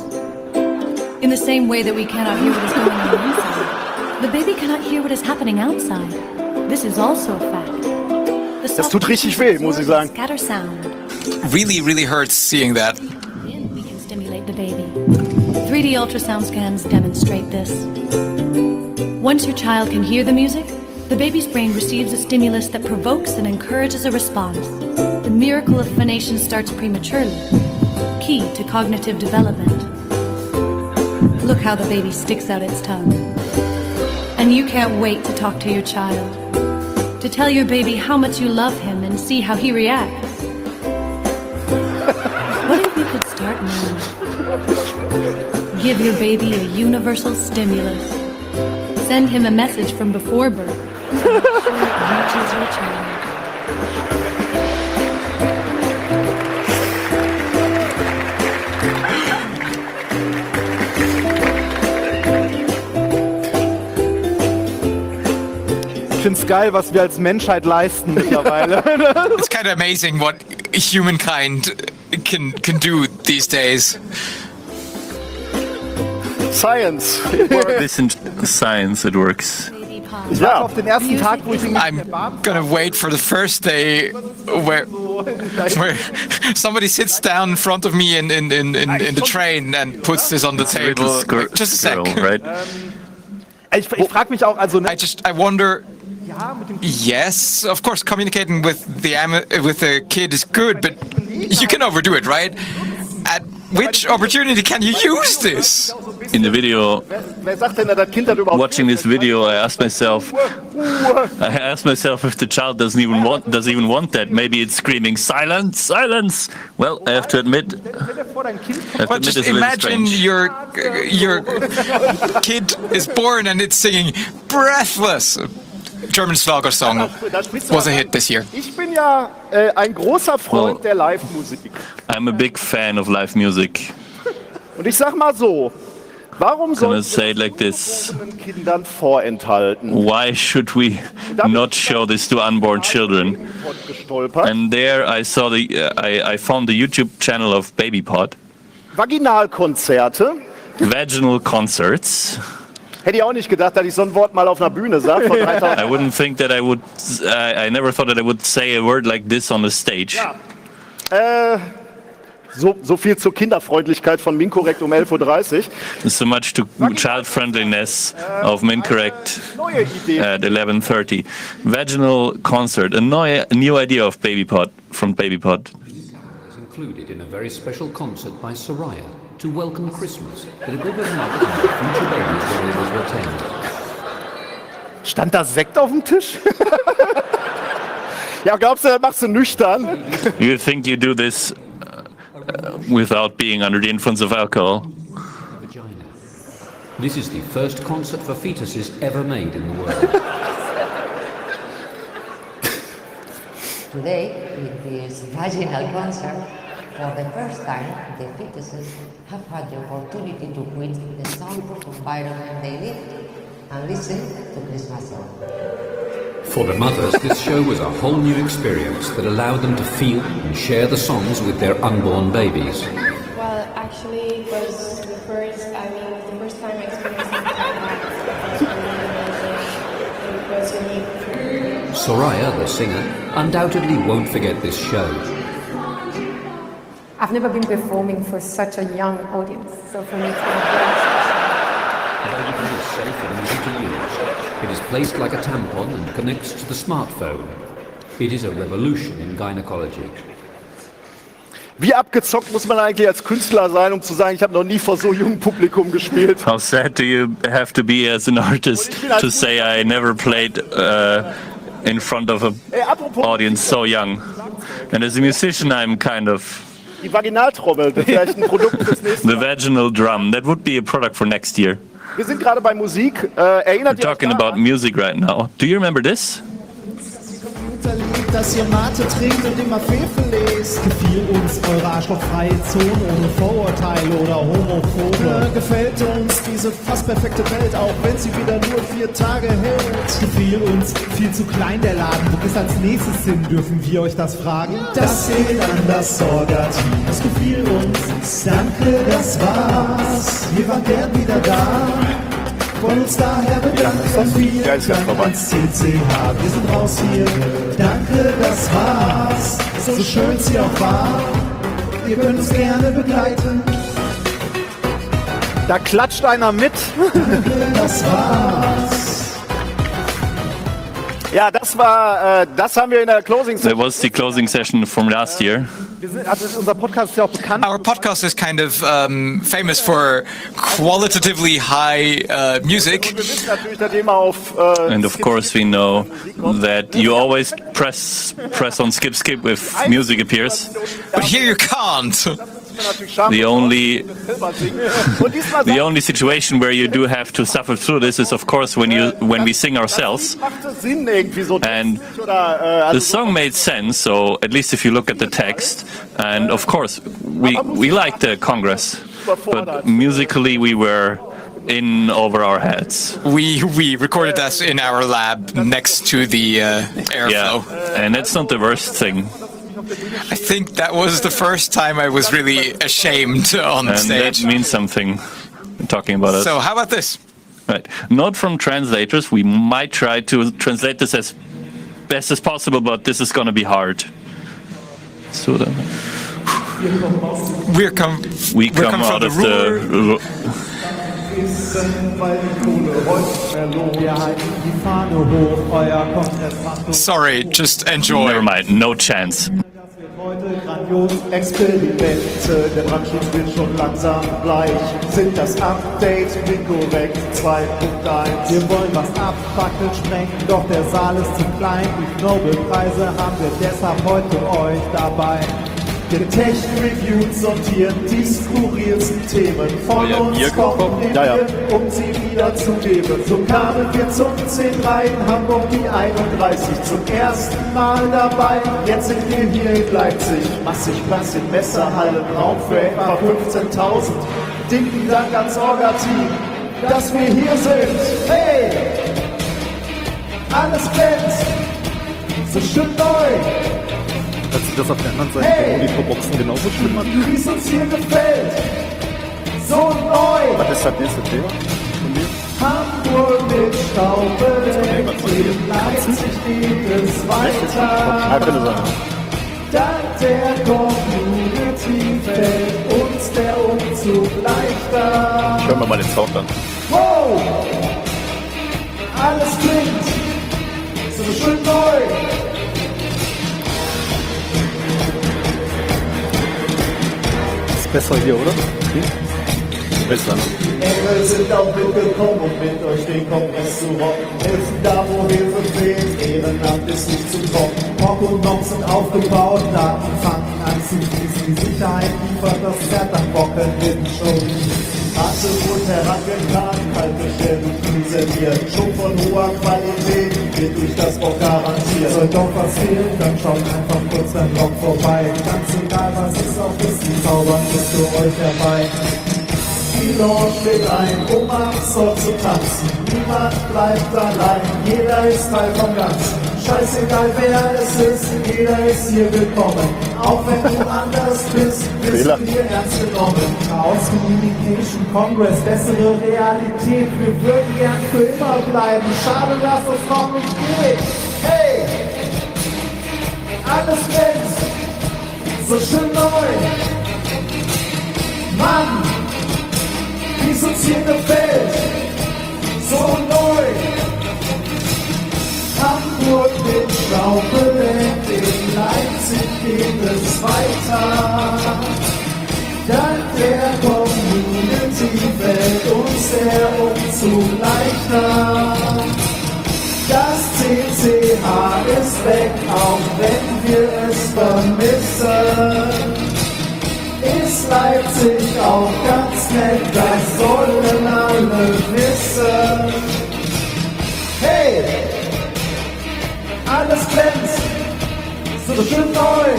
in the same way that we cannot hear what is going on inside? The baby cannot hear what is happening outside. This is also a fact. Das tut richtig weh, muss ich sagen. Scatter sound. Really, really hurts seeing that. We can stimulate the baby. 3D ultrasound scans demonstrate this. Once your child can hear the music, the baby's brain receives a stimulus that provokes and encourages a response. The miracle of phonation starts prematurely, key to cognitive development. Look how the baby sticks out its tongue. And you can't wait to talk to your child, to tell your baby how much you love him and see how he reacts. What if we could start now? Give your baby a universal stimulus. Send him a message from before birth. Make sure it reaches your child. Ich find's geil, was wir als Menschheit leisten mittlerweile. It's kind of amazing what humankind can do these days. Science. This is science, it works. Ich warte auf den ersten Tag, wo ich I'm gonna wait for the first day where somebody sits down in front of me in the train and puts this on the table. Just a sec. Right? Ich frage mich auch, also I wonder. Yes, of course, communicating with the kid is good, but you can overdo it, right? At which opportunity can you use this? In the video, watching this video, I asked myself if the child does even want that. Maybe it's screaming silence, silence. Well, I have to admit, But just imagine your kid is born and it's singing "Breathless." German Schlager song was a hit this year. Ich bin ja ein großer Freund der Live-Musik. I'm a big fan of live music. Und ich sag mal so, warum soll Gonna say it like this. unseren Kindern vorenthalten? Why should we not show this to unborn children? And there I saw I found the YouTube channel of BabyPod. Vaginalkonzerte. Vaginal concerts. Hätte ich auch nicht gedacht, dass ich so ein Wort mal auf einer Bühne sage. I wouldn't think that I would. I never thought that I would say a word like this on the stage. Ja. So viel zur Kinderfreundlichkeit von inkorrekt um 11:30 Uhr. So much to child friendliness of inkorrekt at 11:30. Vaginal concert, a new idea of BabyPod from BabyPod. Included in a very special concert by Soraya to welcome Christmas that a group of mothers and future babies were able to attend. Stand da Sekt auf dem Tisch? Ja, glaubst du, das machst du nüchtern? You think you do this without being under the influence of alcohol? This is the first concert for fetuses ever made in the world. Today, with this vaginal concert, for the first time, the fetuses have had the opportunity to quit the soundproof environment they live and listen to Christmas songs. For the mothers, this show was a whole new experience that allowed them to feel and share the songs with their unborn babies. Well, actually, it was the first time I experienced something like that. It was unique. Soraya, the singer, undoubtedly won't forget this show. I've never been performing for such a young audience, so for me it's been very special. Everything is safe and easy to use. It is placed like a tampon and connects to the smartphone. It is a revolution in gynecology. Wie abgezockt muss man eigentlich als Künstler sein, um zu sagen, ich habe noch nie vor so jungem Publikum gespielt? How sad do you have to be as an artist to say I never played in front of an audience so young? And as a musician, I'm kind of... Die Vaginaltrommel, das ist vielleicht ein Produkt fürs nächste The Jahr. vaginal drum, that would be a product for next year. Wir sind gerade bei Musik. We're Erinnert ihr euch talking about music right now. Do you remember this? Dass ihr Mate trinkt und immer Fefe lest. Gefiel uns eure arschlochfreie Zone ohne Vorurteile oder Homophobe. Gefällt uns diese fast perfekte Welt, auch wenn sie wieder nur 4 Tage hält. Gefiel uns viel zu klein der Laden. Wo ist als nächstes hin, dürfen wir euch das fragen? Das geht an das Orga-Team. Es gefiel uns. Danke, das war's. Wir waren gern wieder da. Wollen uns daher bedanken, wir ans CCH. Wir sind raus hier, danke, das war's. So schön sie auch war, ihr könnt uns gerne begleiten. Da klatscht einer mit. Das war's. Ja, das haben wir in der Closing Session. That was the closing session from last year. Unser Podcast ist ja auch bekannt. Our podcast is kind of famous for qualitatively high music. And of course we know that you always press on skip if music appears. But here you can't. The only situation where you do have to suffer through this is of course when we sing ourselves. And the song made sense, so at least if you look at the text, and of course we liked the Congress, but musically we were in over our heads. We recorded that in our lab next to the airflow. Yeah, and that's not the worst thing. I think that was the first time I was really ashamed on And stage. that means something, talking about it. So how about this? Right. Not from translators. We might try to translate this as best as possible, but this is going to be hard. So we come out of the... Sorry, just enjoy. Never mind, no chance. Heute grandios Experimente, der Brandschutz wird schon langsam bleich. Sind das Update inkorrekt 2.1? Wir wollen was abfackeln, sprengen, doch der Saal ist zu klein. Die Nobelpreise haben wir deshalb heute euch dabei. Der Tech-Review sortiert die skurrilsten Themen von uns kombiniert, um sie wieder zu geben. So kamen wir zum C3 in Hamburg, die 31 zum ersten Mal dabei. Jetzt sind wir hier in Leipzig, massig Platz in Messerhallen, Raum für etwa 15.000. Dicken Dank ans Orga-Team, dass wir hier sind. Hey! Alles glänzt, so schön neu. Dass sich das auf der anderen Seite der Monitorboxen genauso schlimm hat. Wie es uns hier gefällt, so neu. Was ist das nächste Thema von mir? Hamburg mit Stauben, in Leipzig geht es weiter. Dank der Community fällt uns der Umzug leichter. Hören wir mal den Sound an. Wow! Alles klingt so schön neu. Besser hier, oder? Besser, ne? Engel sind auch mitgekommen, um mit euch den Kongress zu rocken. Helfen da, wo Hilfe fehlt, Ehrenamt ist nicht zu trocken. Rock und Nock sind aufgebaut, Daten fangen an zu fließen. Die Sicherheit liefert das Pferd am Bocken hinten schon. Rate wurde herangetragen, kalte Stellen serviert. Schon von hoher Qualität wird durch das Bock garantiert. Soll doch was fehlen, dann schaut einfach kurz beim Rock vorbei. Ganz egal, was ist auf Wissen, zaubern ist für euch dabei. Die Lounge steht ein, um am Soll zu tanzen. Niemand bleibt allein, jeder ist Teil vom Ganzen. Scheißegal wer es ist, jeder ist hier willkommen. Auch wenn du anders bist, bist du hier ernst genommen. Chaos Communication Congress, bessere Realität. Wir würden gern für immer bleiben. Schade, dass es noch nicht geht. Hey! Alles glänzt, so schön neu. Mann! Wie es uns hier gefällt, so neu. Hamburg mit Staubelenk, in Leipzig geht es weiter. Dank der Community fällt uns der Umzug leichter. Das CCH ist weg, auch wenn wir es vermissen. Ist Leipzig auch ganz nett, das sollen alle wissen. Hey, alles glänzt, so schön neu.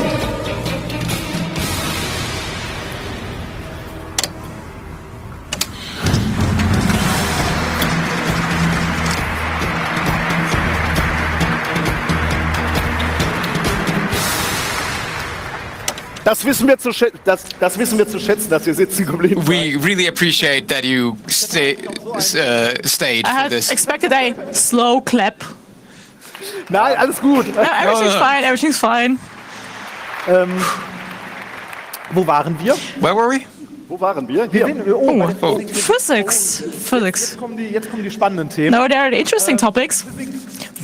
Das wissen wir zu schätzen, dass wir sitzen geblieben sind. We really appreciate that you stayed I for had this. expected a slow clap. Nein, alles gut. No, everything's fine, everything's fine. Wo waren wir? Where were we? Wo waren wir? Hier. Physics. Jetzt kommen die spannenden Themen. No, there are the interesting topics.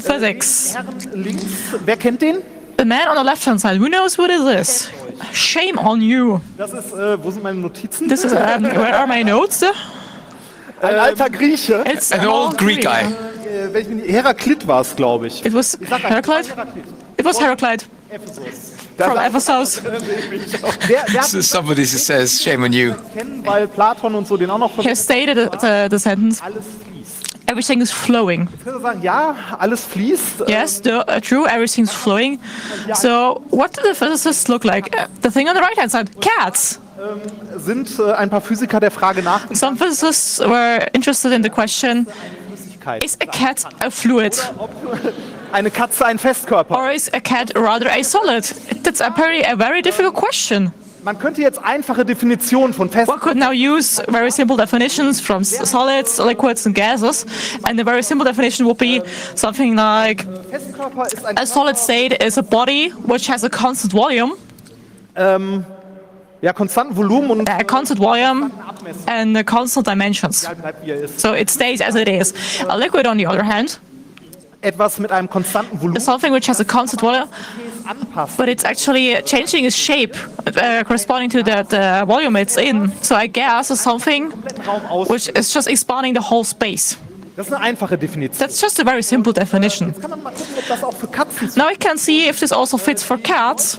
Physics. Links, wer kennt den? The man on the left-hand side, who knows what it is? Shame on you. Das ist, wo sind meine Notizen? This is, where are my notes? Ein alter Grieche. It's An old Greek guy. Heraklit war es, glaube ich. It was Heraclite? It was Heraclite. From Ephesus. Somebody says, shame on you. Kennen, weil Platon und so den auch noch He stated the sentence. Alles fließt. Everything is flowing. Ich würde sagen, ja, alles fließt. Yes, true, everything's flowing. So, what do the physicists look like? The thing on the right-hand side, cats. Sind ein paar Physiker der Frage nach. Some physicists were interested in the question, is a cat a fluid? Eine Katze ein Festkörper? Or is a cat rather a solid? That's apparently a very difficult question. Man könnte jetzt einfache Definitionen von One could now use very simple definitions from solids, liquids and gases, and the very simple definition would be something like a solid state is a body which has a constant volume. Ja, konstanten Volumen und a constant volume and the constant dimensions. So it stays as it is. A liquid, on the other hand, etwas mit einem konstanten Volumen, is something which has a constant volume, but it's actually changing its shape corresponding to the volume it's in. So a gas is something which is just expanding the whole space. Das ist eine einfache Definition. That's just a very simple definition. Jetzt kann man mal gucken, ob das auch für Katzen Now we can see if this also fits for cats.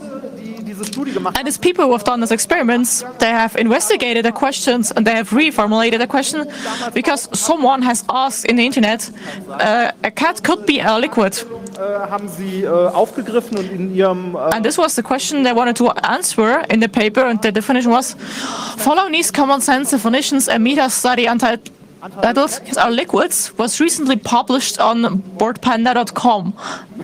diese Studie gemacht And these people who have done these experiments, they have investigated the questions and they have reformulated the question because someone has asked in the internet, a cat could be a liquid. haben sie aufgegriffen und in ihrem And this was the question they wanted to answer in the paper, and the definition was, following these common sense definitions, a meta-study entitled Are Liquids was recently published on boardpanda.com.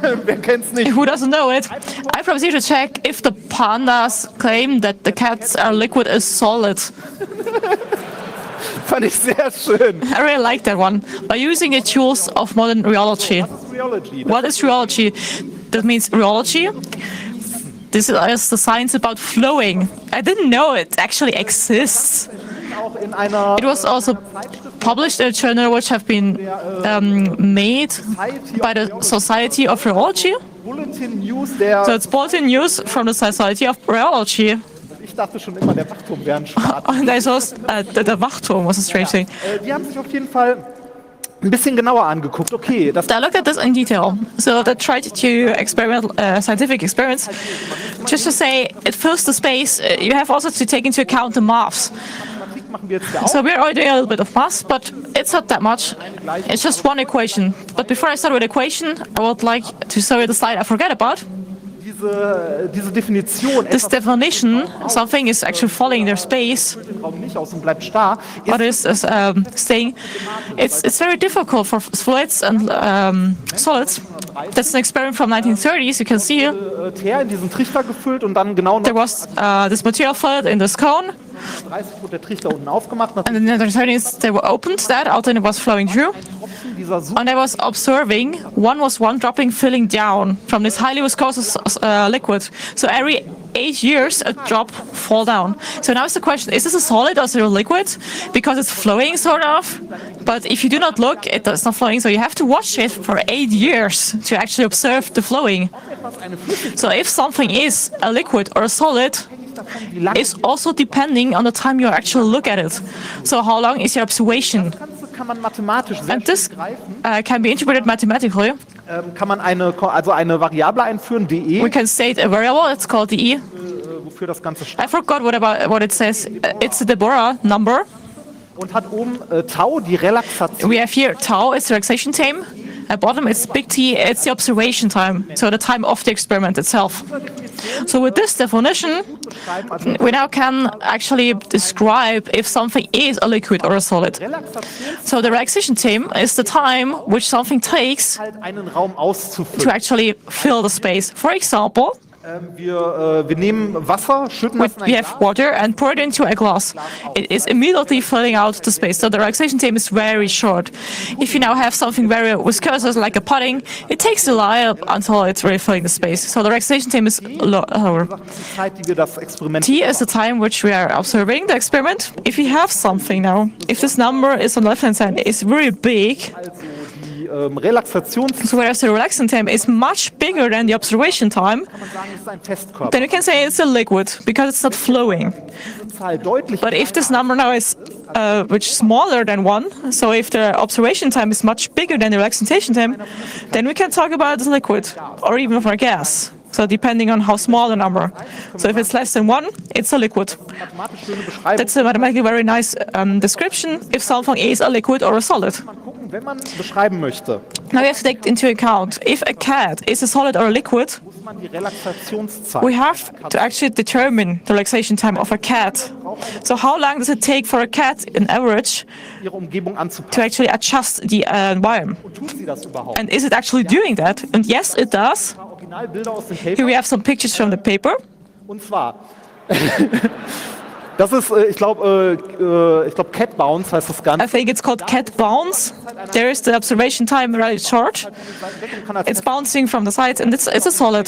Wer kennt's nicht? Who doesn't know it? I proceed to check if the pandas claim that the cats are liquid is solid. Fand ich sehr schön. I really like that one. By using the tools of modern rheology. What is rheology? That means rheology. This is the science about flowing. I didn't know it actually exists. It was also published in a journal which have been made by the Society of Rheology. So it's Bulletin News from the Society of Rheology. Ich dachte schon immer, der Wachturm wäre ein Schwarz. And I saw the Wachturm was a strange thing. Die haben sich auf jeden Fall ein bisschen genauer angeguckt. Okay, das They looked at this in detail. So they tried to experiment scientific experiments. Just to say, it fills the space. You have also to take into account the maths. machen wir jetzt ja auch. So we're already doing a little bit of maths, but it's not that much. It's just one equation. But before I start with the equation, I would like to show you the slide I forgot about. Diese Definition, This definition, something is actually falling in their space. nicht aus und bleibt starr. What is saying? It's very difficult for fluids and solids. That's an experiment from 1930s. You can see here. Teer in diesen Trichter gefüllt und dann genau There was this material fluid in this cone. 30 wurde der Trichter unten aufgemacht. And in the 1930s, they opened that out and it was flowing through. And I was observing one dropping filling down from this highly viscous liquid. So every 8 years, a drop fall down. So now is the question, is this a solid or is it a liquid? Because it's flowing, sort of. But if you do not look, it's not flowing. So you have to watch it for 8 years to actually observe the flowing. So if something is a liquid or a solid, it's also depending on the time you actually look at it. So how long is your observation? Kann man mathematisch sehr And this can be interpreted mathematically. Kann man eine Variable einführen, de. We can state a variable, it's called de. Wofür das Ganze steht. I forgot what it says. It's the Deborah number. Und hat oben Tau, die Relaxation. We have here Tau, it's the relaxation time. At bottom it's big T, it's the observation time, so the time of the experiment itself. So with this definition, we now can actually describe if something is a liquid or a solid. So the relaxation time is the time which something takes einen Raum auszufüllen. to actually fill the space. For example, Wir nehmen Wasser, schütten das in ein We have water and pour it into a glass. It is immediately filling out the space, so the relaxation time is very short. If you now have something very viscous, like a pudding, it takes a while until it's really filling the space. So the relaxation time is lower. T is the time which we are observing the experiment. If you have something now, if this number is on the left-hand side, it's very big. So whereas the relaxation time is much bigger than the observation time, then you can say it's a liquid because it's not flowing. But if this number now is which is smaller than 1, so if the observation time is much bigger than the relaxation time, then we can talk about a liquid or even for a gas. So depending on how small the number. So if it's less than 1, it's a liquid. That's a mathematically very nice description if something is a liquid or a solid. Wenn man beschreiben möchte, now we have to take into account if a cat is a solid or a liquid. We have to actually determine the relaxation time of a cat. So how long does it take for a cat, in average, to actually adjust the environment? And is it actually doing that? And yes, it does. Here we have some pictures from the paper. Und zwar, das ist, ich glaube, Cat Bounce heißt das Ganze. I think it's called cat bounce. There is the observation time really short. It's bouncing from the sides, and it's a solid.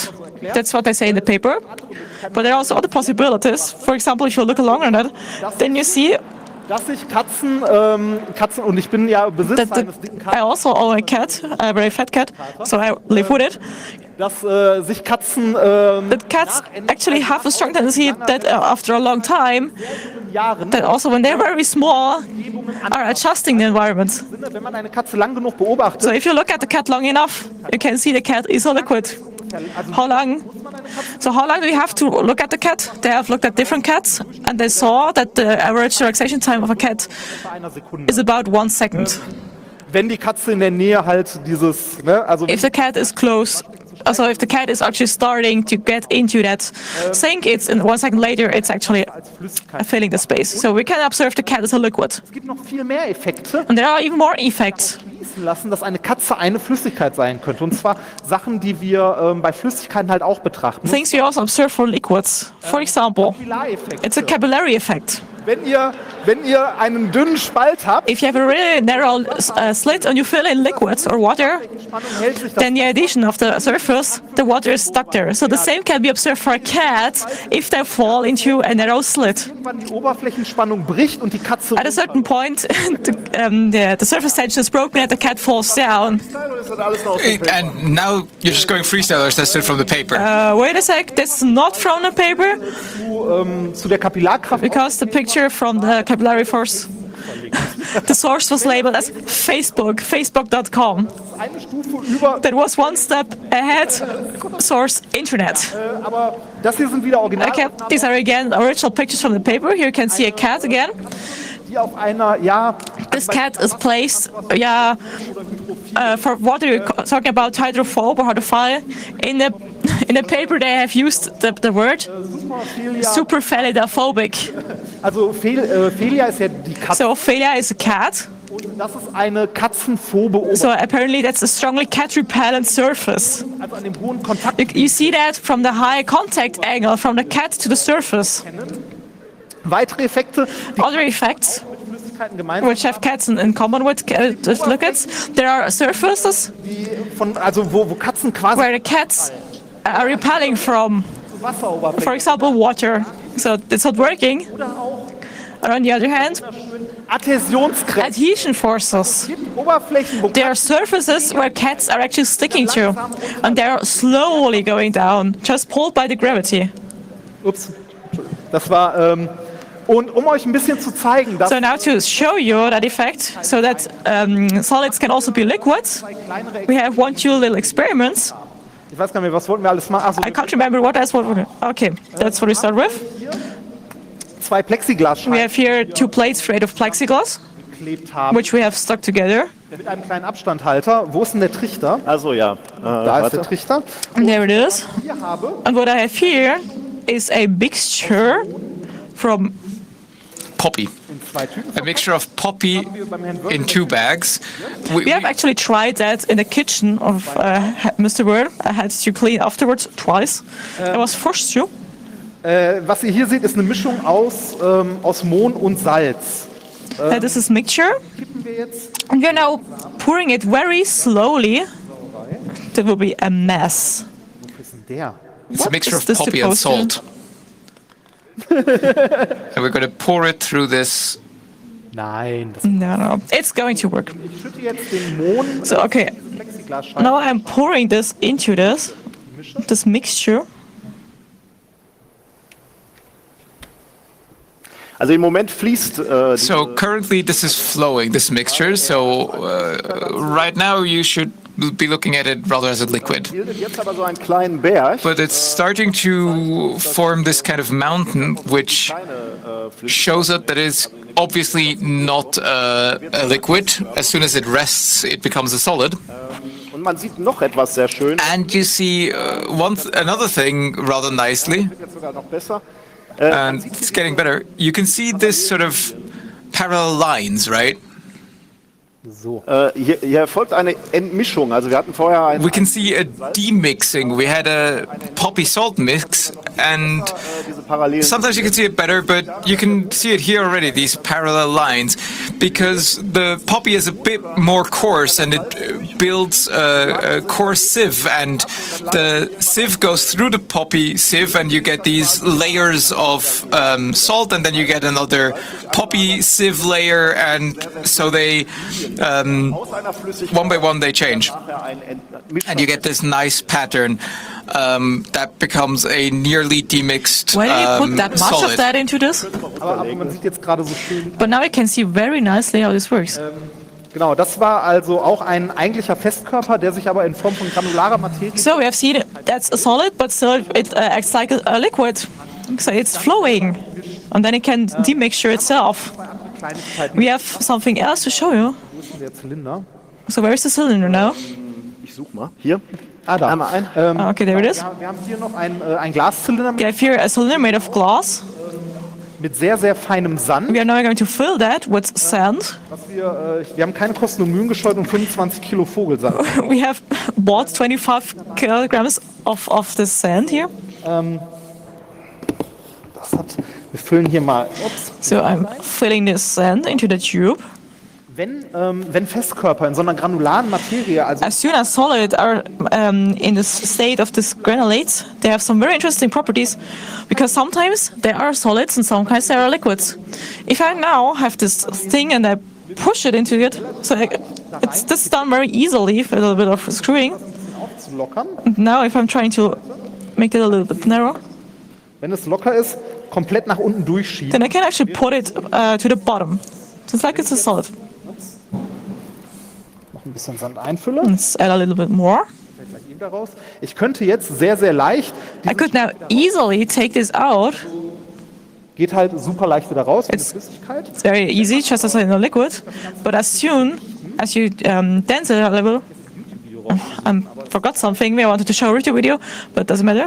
That's what they say in the paper. But there are also other possibilities. For example, if you look along on that, then you see dass sich Katzen, und ich bin ja Besitzer eines dicken Katzen. I also own a cat, a very fat cat, so I live with it. Dass sich Katzen that cats actually have a strong tendency that after a long time, that also when they're very small, are adjusting the environment. Wenn man eine Katze lang genug beobachtet, so if you look at the cat long enough, you can see the cat is a liquid. How long? So how long do you have to look at the cat? They have looked at different cats, and they saw that the average relaxation time of a cat is about 1 second. Wenn die Katze in der Nähe halt dieses, ne, also if the cat is close. So if the cat is actually starting to get into that sink, it's in 1 second later, it's actually filling the space. So we can observe the cat as a liquid. Es gibt noch viel mehr Effekte. And there are even more effects. Lassen, dass eine Katze eine Flüssigkeit sein könnte. Und zwar Sachen, die wir bei Flüssigkeiten halt auch betrachten. Things we also observe for liquids. For example, it's a capillary effect. Wenn ihr einen dünnen Spalt habt, if you have a really narrow slit and you fill in liquids or water, then the addition of the surface, the water is stuck there. So the same can be observed for a cat if they fall into a narrow slit. Die Oberflächenspannung bricht und die Katze at a certain point, the surface tension is broken and the cat falls down. And now you're just going freestyle, or is that still from the paper? Wait a sec, that's not from the paper. Zu der Kapillarkraft. Because the picture from the capillary force, the source was labeled as facebook.com. That was 1 step ahead, source internet. Aber das hier sind wieder Original. Okay, these are again original pictures from the paper. Here you can see a cat again. Die auf einer, ja, this cat is placed, for what are you talking about, hydrophobe or hydrophile? In the paper they have used the word superphalidophobic. Also Felia ist ja die Katze. So Felia is a cat. Und das ist eine katzenphobe Oberfläche. So apparently that's a strongly cat-repellent surface. Also an dem hohen Kontakt. You see that from the high contact angle from the cat to the surface. Weitere Effekte. Other effects which have cats in common with liquids. There are surfaces wo Katzen quasi where the cats are repelling from, for example, water. So it's not working. Or on the other hand, adhesion forces. There are surfaces where cats are actually sticking to, and they are slowly going down, just pulled by the gravity. Ups, das war. Und euch ein bisschen zu zeigen, dass so now to show you that effect, so that solids can also be liquids, we have 2 little experiments. Ich weiß gar nicht, was wollten wir alles machen? I can't remember what else. Okay, that's what we start with. 2 Plexiglasscheiben. We have here 2 plates made of plexiglass, which we have stuck together. Mit einem kleinen Abstandhalter. Wo ist denn der Trichter? Also ja. Da ist der Trichter. And there it is. And what I have here is a mixture from poppy. A mixture of poppy in 2 bags. We have actually tried that in the kitchen of Mr. Word. I had to clean afterwards twice. I was forced to. Was ihr hier seht, ist eine Mischung aus Mohn und Salz. This is mixture. And we're now pouring it very slowly. That will be a mess. It's a mixture of poppy and salt. And we're going to pour it through this. No, it's going to work. So, okay. Now I'm pouring this into this mixture. Also im Moment fließt. So currently this is flowing, this mixture. So right now you should be looking at it rather as a liquid. But it's starting to form this kind of mountain, which shows up that it's obviously not a liquid. As soon as it rests, it becomes a solid. Und man sieht noch etwas sehr schön. And you see another thing rather nicely. And it's getting better. You can see this sort of parallel lines, right? So. Hier folgt eine Entmischung. Also wir hatten vorher we can see a demixing. We had a poppy salt mix, and sometimes you can see it better, but you can see it here already, these parallel lines, because the poppy is a bit more coarse and it builds a coarse sieve, and the sieve goes through the poppy sieve and you get these layers of salt, and then you get another poppy sieve layer, and so they one by one they change, and you get this nice pattern that becomes a nearly demixed Why did you put that much solid. of that into this? But now I can see very nicely how this works. Genau, das war also auch ein eigentlicher Festkörper, der sich aber in Form von granularer Materie... So we have seen that's a solid, but still it acts like a liquid. So it's flowing, and then it can demixture itself. We have something else to show you. Der Zylinder. So where is the cylinder now? Ich such mal. Hier. Da. Einmal ein. Okay, there it is. Wir haben hier noch ein Glaszylinder We have here a cylinder made of glass. Mit sehr, sehr feinem Sand. We are now going to fill that with sand. Wir haben keine Kosten und Mühen gescheut und 25 Kilo Vogelsand. We have bought 25 kilograms of this sand here. Wir füllen hier mal. So I'm filling this sand into the tube. Wenn Festkörper in so einer granularen Materie, also as soon as solid are in the state of this granulates, they have some very interesting properties, because sometimes they are solids and sometimes they are liquids. If I now have this thing and I push it into it, so it's this is done very easily with a little bit of screwing. And now if I'm trying to make it a little bit narrow, wenn es locker ist, komplett nach unten durchschieben. Then I can actually put it to the bottom. So it's like it's a solid. Noch ein bisschen Sand einfüllen. Let's add a little bit more. Ich könnte jetzt sehr, sehr leicht. I could now easily take this out. Geht halt super leicht wieder raus. It's very easy, just as in a liquid. But as soon as you dance it a little, I forgot something. I wanted to show a YouTube video, but doesn't matter.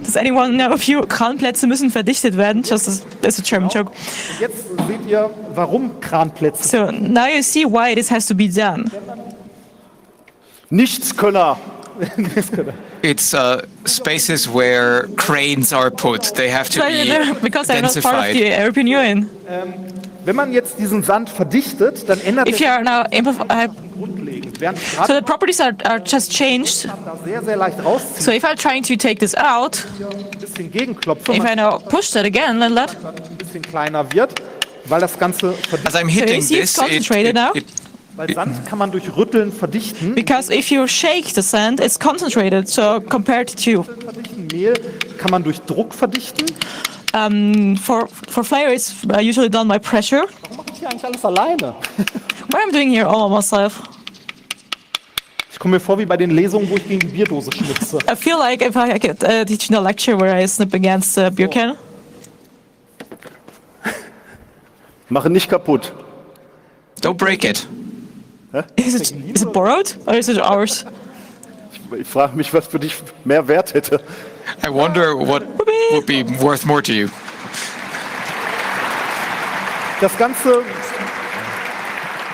Does anyone know if Kranplätze müssen verdichtet werden? Just as a German joke. Jetzt seht ihr, warum Kranplätze. So now you see why this has to be done. Nichtskönner. It's spaces where cranes are put. They have to be because they're not part of the European Union. Wenn man jetzt diesen Sand verdichtet, dann ändert if you are now so the properties are just changed. Sehr, sehr leicht rausziehen. So if I'm trying to take this out, if I now push that again, let that ein bisschen kleiner wird, weil das Ganze as I'm hitting so this, concentrated now. Weil Sand kann man durch Rütteln verdichten. Because if you shake the sand, it's concentrated. So compared to Mehl kann man durch Druck verdichten. For flavor, it's usually done by pressure. Warum mache ich hier eigentlich alles alleine? What I'm doing here all myself. Ich komme mir vor wie bei den Lesungen, wo ich gegen die Bierdose schnitze. I feel like if I could teach in a lecture where I snip against a beer can. Mache nicht kaputt. Don't break it. Is it borrowed or is it ours? Ich frage mich, was für dich mehr Wert hätte. I wonder what would be worth more to you.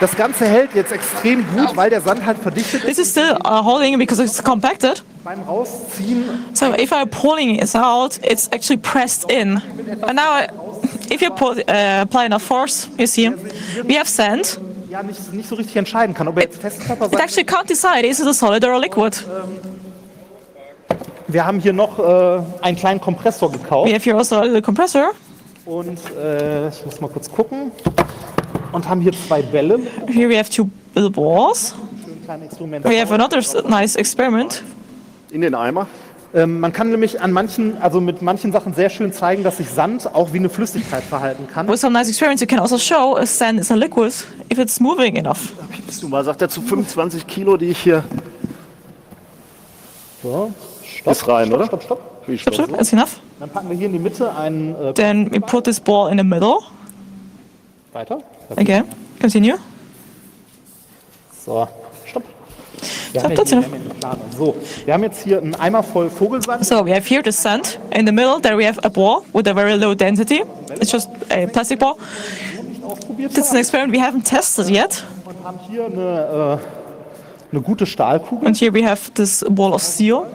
Das Ganze hält jetzt extrem gut, weil der Sand halt verdichtet ist. This is still holding because it's compacted. Beim Rausziehen. So if I'm pulling it out, it's actually pressed in. And now, if you apply enough force, you see, we have sand. Ja, nicht so richtig entscheiden kann, ob er jetzt Festkörper It actually can't decide is it a solid or a liquid. Wir haben hier noch einen kleinen Kompressor gekauft. We have here also a little compressor. Und ich muss mal kurz gucken. Und haben hier 2 Bälle. Here we have 2 little balls. We have another nice experiment. In den Eimer. Man kann nämlich mit manchen Sachen sehr schön zeigen, dass sich Sand auch wie eine Flüssigkeit verhalten kann. With some nice experiments, you can also show a sand is a liquid if it's moving enough. Piepst du mal, sagt er zu 25 Kilo, die ich hier... So, ist rein, oder? Stop, that's enough. Dann packen wir hier in die Mitte einen... Then we put this ball in the middle. Weiter. Okay, continue. So, stopp. Wir haben jetzt hier einen Eimer voll Vogelsand. So we have here the sand. In the middle there we have a ball with a very low density. It's just a plastic ball. This is an experiment we haven't tested yet. Und haben hier eine gute Stahlkugel. And here we have this ball of steel.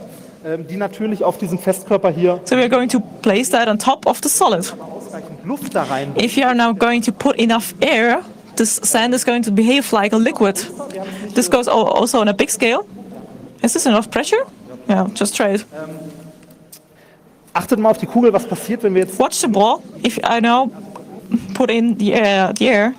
Die natürlich auf diesen Festkörper hier. So we are going to place that on top of the solid. Luft da rein. If you are now going to put enough air, this sand is going to behave like a liquid. This goes also on a big scale. Is this enough pressure? Yeah, just try it. Achtet mal auf die Kugel, was passiert, wenn wir jetzt... Watch the ball. If I now put in the air.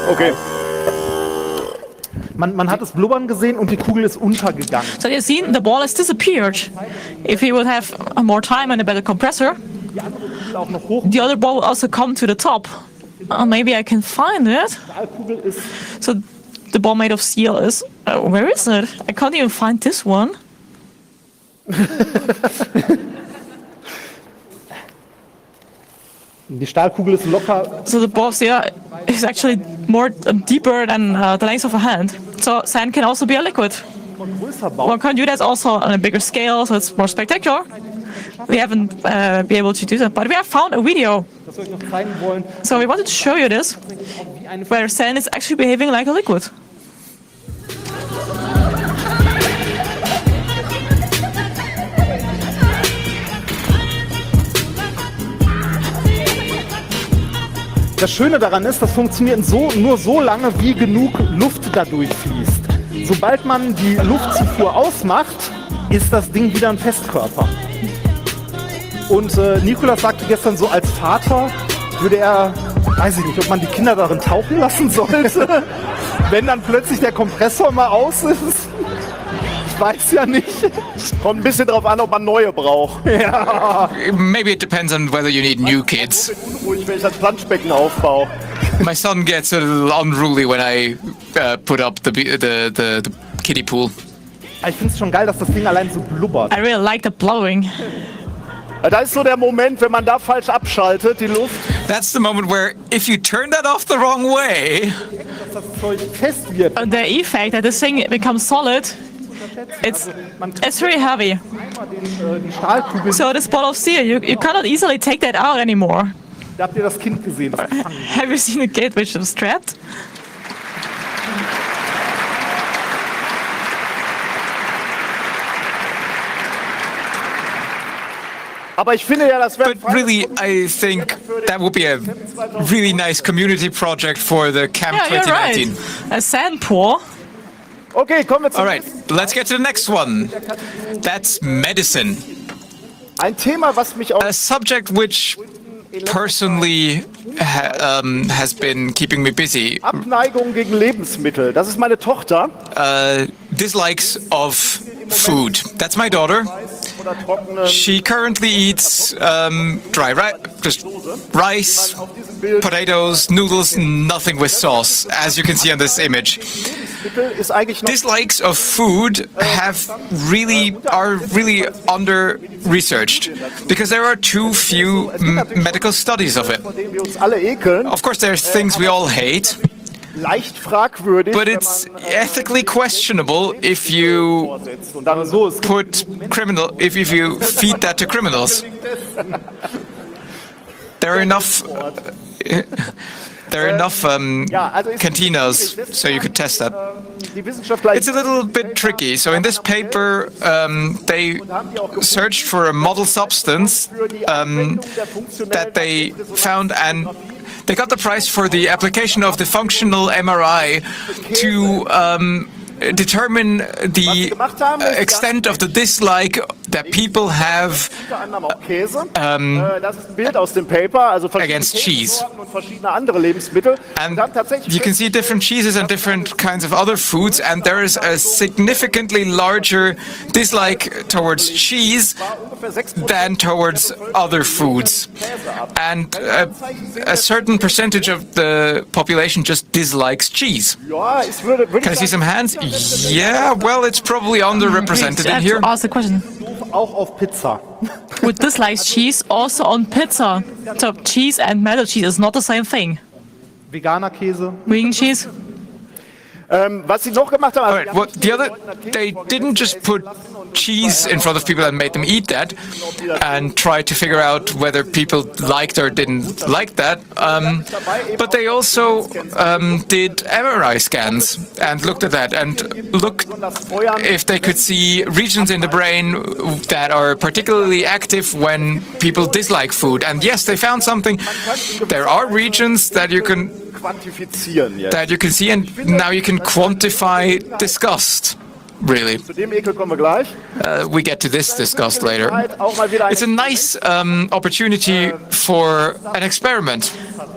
Okay. Man hat es blubbern gesehen und die Kugel ist untergegangen. So you've seen the ball has disappeared. If you would have more time and a better compressor, the other ball will also come to the top. Maybe I can find it. So the ball made of steel is... where is it? I can't even find this one. Die Stahlkugel ist locker. So the ball here is actually more deeper than the length of a hand. So sand can also be a liquid. One can do that also on a bigger scale, so it's more spectacular. We haven't been able to do that, but we have found a video. So we wanted to show you this, where sand is actually behaving like a liquid. Das Schöne daran ist, das funktioniert nur so lange, wie genug Luft da durchfließt. Sobald man die Luftzufuhr ausmacht, ist das Ding wieder ein Festkörper. Und Nikolas sagte gestern so, als Vater würde er, weiß ich nicht, ob man die Kinder darin tauchen lassen sollte, wenn dann plötzlich der Kompressor mal aus ist. Ich weiß ja nicht. Kommt ein bisschen drauf an, ob man neue braucht. Ja. Maybe it depends on whether you need new kids. Ich bin unruhig, wenn ich das Planschbecken aufbaue. My son gets a little unruly when I put up the kiddie pool. Ich finde es schon geil, dass das Ding allein so blubbert. I really like the blowing. Da ist so der Moment, wenn man da falsch abschaltet, die Luft. That's the moment where if you turn that off the wrong way, dass das Zeug fest wird. The effect that this thing becomes solid, it's really heavy. So this ball of steel, you cannot easily take that out anymore. Da habt ihr das Kind gesehen. Have you seen a kid which was trapped? Aber ich finde ja, das wäre... But really, I think that would be a really nice community project for the Camp 2019. Right. A sand pool. Okay, kommen wir zum... All right, let's get to the next one. That's medicine. Ein Thema, was mich auch... A subject which personally has been keeping me busy. Abneigung gegen Lebensmittel. Das ist meine Tochter. Dislikes of food. That's my daughter. She currently eats just rice, potatoes, noodles, nothing with sauce, as you can see on this image. dislikes of food are really under researched because there are too few medical studies of it. Of course, there's things we all hate. But it's ethically questionable if you if you feed that to criminals. There are enough cantinas so you could test that. It's a little bit tricky. So in this paper, they searched for a model substance that they found, and they got the prize for the application of the functional MRI to determine the extent of the dislike that people have against cheese. And you can see different cheeses and different kinds of other foods, and there is a significantly larger dislike towards cheese than towards other foods. And a certain percentage of the population just dislikes cheese. Can I see some hands? Yeah, well, it's probably underrepresented in here. Ask the question. Would dislike cheese also on pizza? So cheese and metal cheese is not the same thing. Veganer Käse. Vegan cheese. Was sie noch gemacht haben, they didn't just put cheese in front of people and made them eat that and try to figure out whether people liked or didn't like that, but they also did MRI scans and looked at that and looked if they could see regions in the brain that are particularly active when people dislike food. And yes, they found something. There are regions that you can see, and now you can quantify disgust. Really. We get to this disgust later. It's a nice opportunity for an experiment.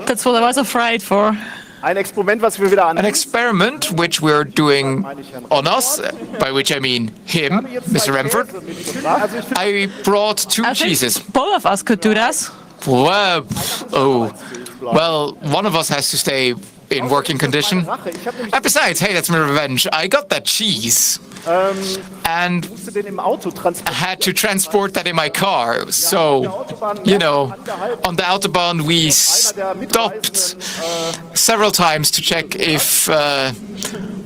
That's what I was afraid for. An experiment which we're doing on us, by which I mean him, Mr. Remford. I brought two cheeses. Both of us could do that. Well, one of us has to stay in working condition. And besides, hey, that's my revenge. I got that cheese. And I had to transport that in my car. So, you know, on the Autobahn we stopped several times to check if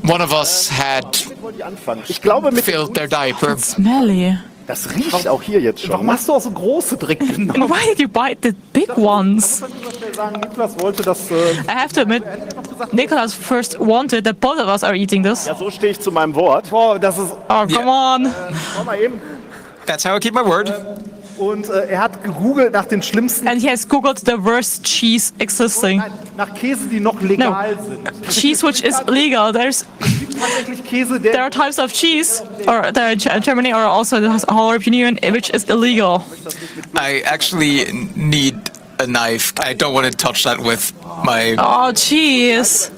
one of us had filled their diaper. It's smelly. Das riecht auch hier jetzt schon. Warum hast du auch so große direkt genommen? Why did you buy the big ones? Niklas wollte das. I have to admit, Nicholas first wanted that both of us are eating this. Ja, so stehe ich zu meinem Wort. Oh, das ist. Oh, come on. Schau mal eben. That's how I keep my word. Und er hat gegoogelt nach den schlimmsten. And he has googled the worst cheese existing. Nein, nach Käse, die noch legal sind. Cheese which is legal. There are types of cheese, or there in Germany, or also the whole European Union, which is illegal. I actually need a knife. I don't want to touch that with my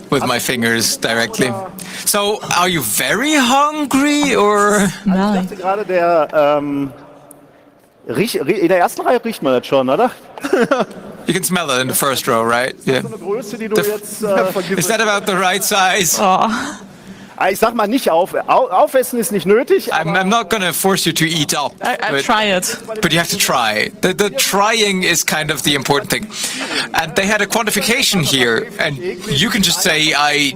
with my fingers directly. So, are you very hungry, or? No. Ich dachte gerade, in der ersten Reihe riecht man das schon, oder? You can smell it in the first row, right? Yeah. So eine Größe, die du jetzt, is that about the right size? Oh. Ich sag mal nicht aufessen ist nicht nötig. I'm not going to force you to eat up. I try it. But you have to try. The trying is kind of the important thing. And they had a quantification here, and you can just say, I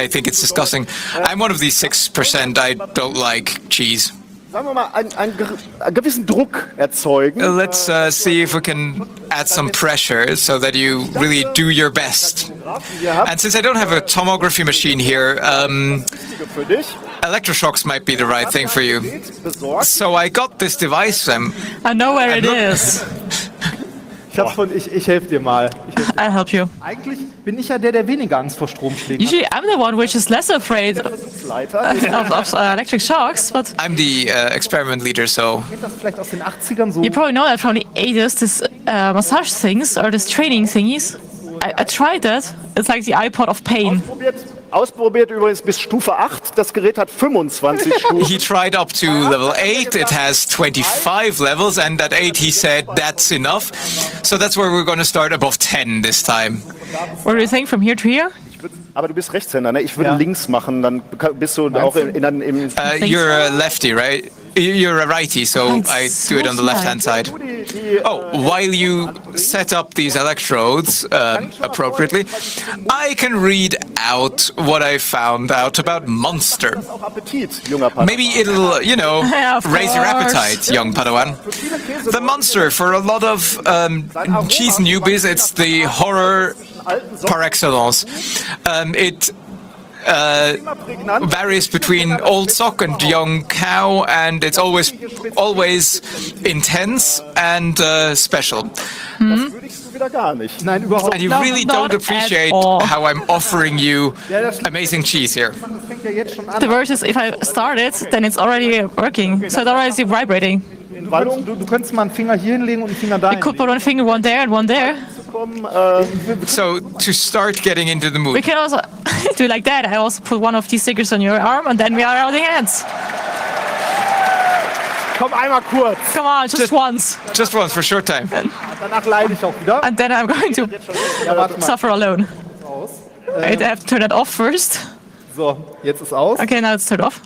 think it's disgusting. I'm one of these 6%. I don't like cheese. Sagen wir mal, einen gewissen Druck erzeugen. Let's see if we can add some pressure so that you really do your best. And since I don't have a tomography machine here, electroshocks might be the right thing for you. So I got this device. I know where it is. Ich helfe dir mal. I'll help you. Eigentlich bin ich ja der weniger Angst vor Stromschlägen hat. Usually I'm the one which is less afraid of electric shocks, but I'm the experiment leader, so. Kennt das vielleicht aus den 80ern so? You probably know that from the 80s, this massage things or this training thingies. I tried that. It's like the iPod of pain. Ausprobiert übrigens bis Stufe 8. Das Gerät hat 25 Stufen. He tried up to level 8. It has 25 levels, and at 8 he said that's enough. So that's where we're going to start above 10 this time. What do you think from here to here? Aber du bist Rechtshänder, ne? Ich würde links machen, dann bist du auch im... You're a lefty, right? You're a righty, so I do it on the left-hand side. Oh, while you set up these electrodes appropriately, I can read out what I found out about Monster. Maybe it'll, raise your appetite, young Padawan. The Monster, for a lot of cheese newbies, it's the horror par excellence. It varies between old sock and young cow, and it's always intense and special. Das würdigst du wieder gar nicht. Nein, überhaupt And you really don't appreciate how I'm offering you amazing cheese here. The worst is if I start it, then it's already working. So it's already vibrating. Du könntest mal einen Finger hier hinlegen und einen Finger da You could put one finger, one there and one there. So to start getting into the mood. We can also do it like that. I also put one of these stickers on your arm and then we are holding hands. Komm, einmal kurz. Come on, just once. Just once for a short time. Danach leide ich auch wieder. And then I'm going to suffer alone. I have to turn it off first. So, jetzt ist aus. Okay, now it's turned off.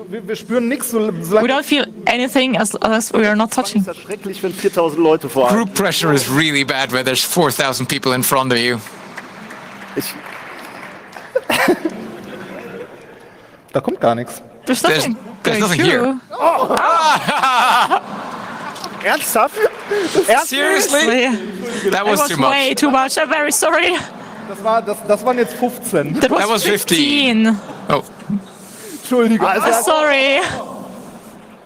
Wir spüren nichts, We don't feel anything as we are not touching. Das ist schrecklich, wenn 4000 Leute vor einem. Group pressure is really bad when there's 4,000 people in front of you. Da kommt gar nichts. There's nothing. There's nothing here. Oh. Ernsthaft? Seriously? That was too much. Way too much. I'm very sorry. Das waren jetzt 15. That was 15. Oh. Entschuldigung. Sorry.